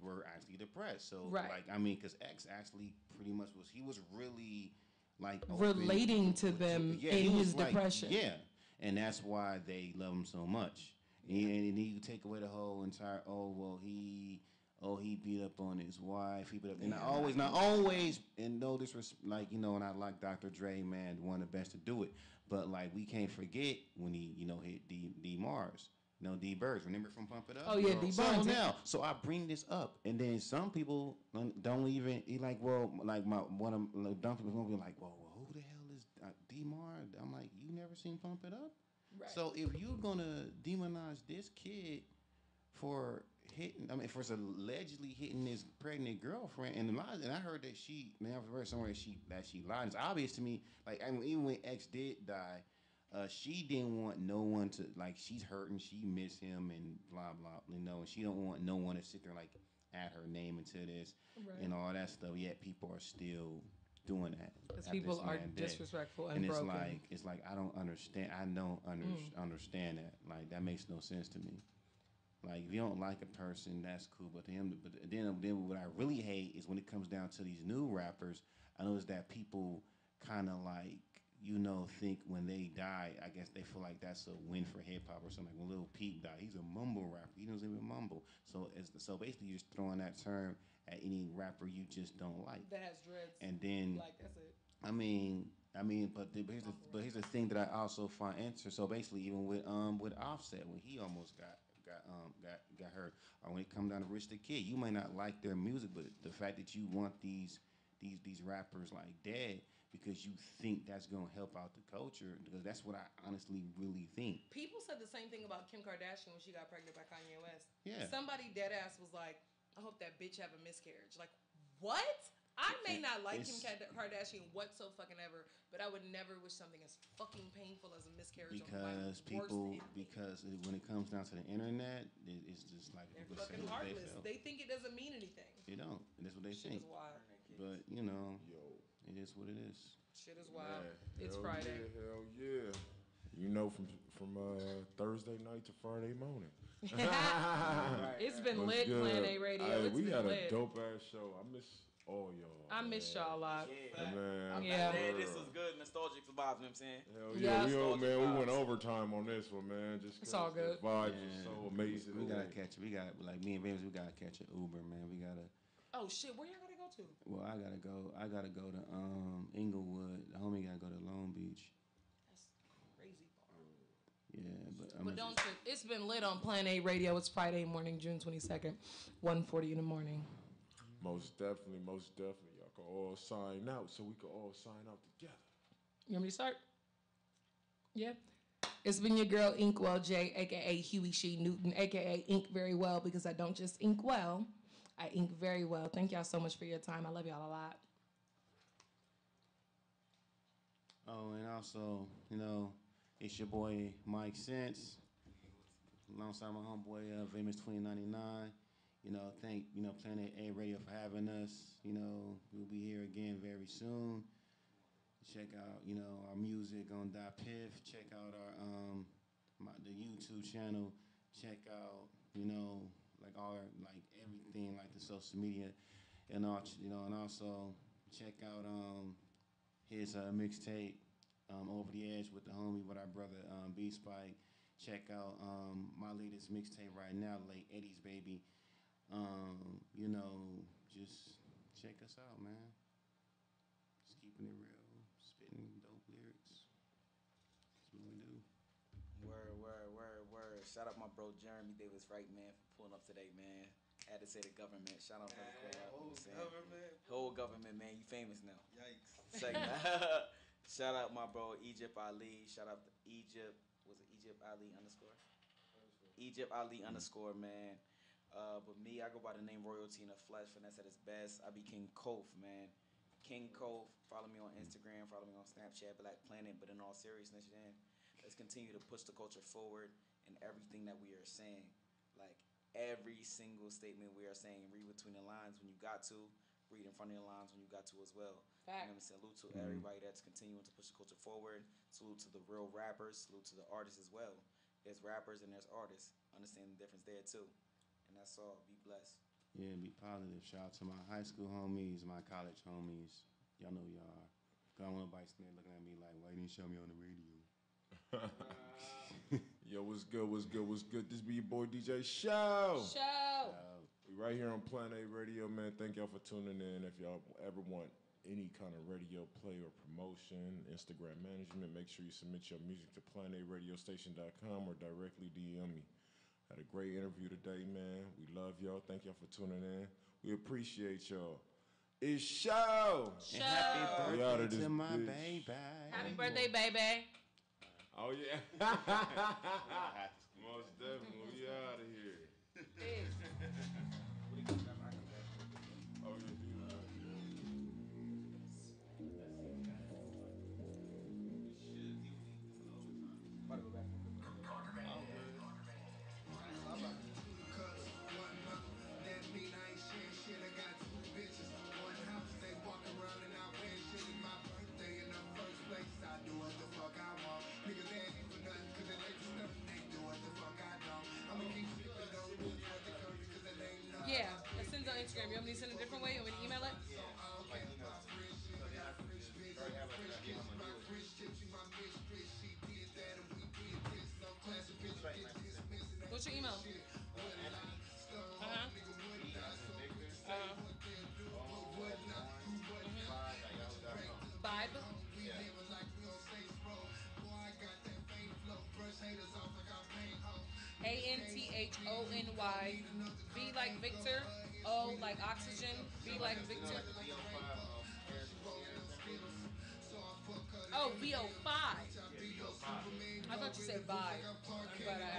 were depressed. So right. like, I mean, because X actually pretty much was really like relating to them in his depression. Yeah, and that's why they love him so much. And you take away the whole entire he beat up on his wife. He beat up, and not always, and no disrespect, like, and I like Dr. Dre, man, one of the best to do it. But like, we can't forget when he hit D Mars, D Birds. Remember from Pump It Up? Oh yeah, D Birds. So I bring this up, and then some people don't even. He like, well, like one of the dumb people gonna be like, well, who the hell is D Mars? I'm like, you never seen Pump It Up? Right. So if you're gonna demonize this kid for allegedly hitting his pregnant girlfriend, and I heard that I've read somewhere that she lied. It's obvious to me. Like, I mean, even when X did die, she didn't want no one to, like, she's hurting, she miss him, and blah blah, and she don't want no one to sit there like add her name into this and all that stuff. Yet people are still doing that. Because people are disrespectful and broken. It's like I don't understand. Understand that. Like, that makes no sense to me. Like, if you don't like a person, that's cool. But then what I really hate is when it comes down to these new rappers. I notice that people kind of like think when they die, I guess they feel like that's a win for hip hop or something. Like when Lil Peep died, he's a mumble rapper. He doesn't even mumble. So basically, you're just throwing that term at any rapper you just don't like. That has dreads. And then, Like that's it. but here's the thing that I also find interesting. So basically, even with Offset, when he almost got hurt, or when it come down to Rich the Kid, you might not like their music, but the fact that you want these rappers like dead because you think that's gonna help out the culture, because that's what I honestly really think. People said the same thing about Kim Kardashian when she got pregnant by Kanye West. Yeah. Somebody dead ass was like, I hope that bitch have a miscarriage. Like, what? I may not like Kim Kardashian whatsoever, but I would never wish something as fucking painful as a miscarriage on my worst enemy. Because when it comes down to the internet, it's just like They're people say fucking what heartless. they They think it doesn't mean anything. They don't. And that's what they Shit think. is wild. But it is what it is. Shit is wild. Man, It's hell Friday. Yeah, hell yeah. From Thursday night to Friday morning. It's been What's lit good? playing A radio. Hey, It's we been had lit. a dope ass show. I miss all y'all. I miss y'all a lot. Yeah. Man, Yeah. This was good. Nostalgic vibes, you know what I'm saying? Hell Yeah. yeah, we Nostalgic went vibes. overtime on this one, man. Just It's all 'cause good. The vibes Yeah. was so amazing. We gotta today. catch. We got like me and Babies. We gotta catch an Uber, man. We gotta. Oh shit, where y'all gotta go to? Well, I gotta go. I gotta go to Inglewood. The homie gotta go to Long Beach. That's crazy. Yeah, but But don't trip. It's been lit on Plan A Radio. It's Friday morning, June 22nd, 1:40 in the morning. Most definitely. Y'all can all sign out so we can all sign out together. You want me to start? Yeah. It's been your girl Inkwell J, aka Huey She Newton, aka Ink Very Well, because I don't just ink well, I ink very well. Thank y'all so much for your time. I love y'all a lot. Oh, and also, it's your boy Mike Sense, alongside my homeboy Famous 2099. Thank Planet A Radio for having us. We'll be here again very soon. Check out our music on .piff. Check out our the YouTube channel. Check out like everything, like the social media, and all and also check out his mixtape Over the Edge with the homie, with our brother B Spike. Check out my latest mixtape right now, Late 80s Baby. Just check us out, man. Just keeping it real, spitting dope lyrics. That's what we do. Word. Shout out my bro Jeremy Davis Wright, man, for pulling up today, man. Had to say the government. Shout out for the whole government, man. You famous now. Yikes. Segment. Shout out my bro Egypt Ali. Shout out to Egypt. Was it Egypt Ali underscore? Egypt Ali underscore, man. But me, I go by the name Royalty in the Flesh, finesse at its best. I be King Kof, man. King Kof. Follow me on Instagram. Follow me on Snapchat, Black Planet. But in all seriousness, man, let's continue to push the culture forward in everything that we are saying. Like every single statement we are saying, read between the lines when you got to. Read in front of the lines when you got to as well. Fact. You know what I'm saying? Salute to everybody that's continuing to push the culture forward. Salute to the real rappers. Salute to the artists as well. There's rappers and there's artists. Understand the difference there too. And that's all. Be blessed. Yeah, be positive. Shout out to my high school homies, my college homies. Y'all know y'all are. Cause I want nobody sitting there looking at me like, why you didn't show me on the radio? Yo, what's good? This be your boy DJ Show. We right here on Planet A Radio, man. Thank y'all for tuning in. If y'all ever want any kind of radio play or promotion, Instagram management, make sure you submit your music to planetaradiostation.com or directly DM me. Had a great interview today, man. We love y'all. Thank y'all for tuning in. We appreciate y'all. It's Show. And happy We outta birthday this to my bitch. baby. Happy birthday, baby. Oh, yeah. Most definitely. We out of here. Peace. Oh, yeah, dude. That mean I ain't sharing shit. I got two bitches, one house. They walk around and I wear shit. It's my birthday in the first place. I do what the fuck I want. Niggas ain't here for nothing cause they like stuff. They do what the fuck I don't. I'ma keep flipping those bills for the curry cause it ain't VIHONY. V like Victor. O like oxygen. V like Victor. Like the VO5 air thing. Oh, VO5. Yeah, VO5. I thought you said vibe. I'm glad I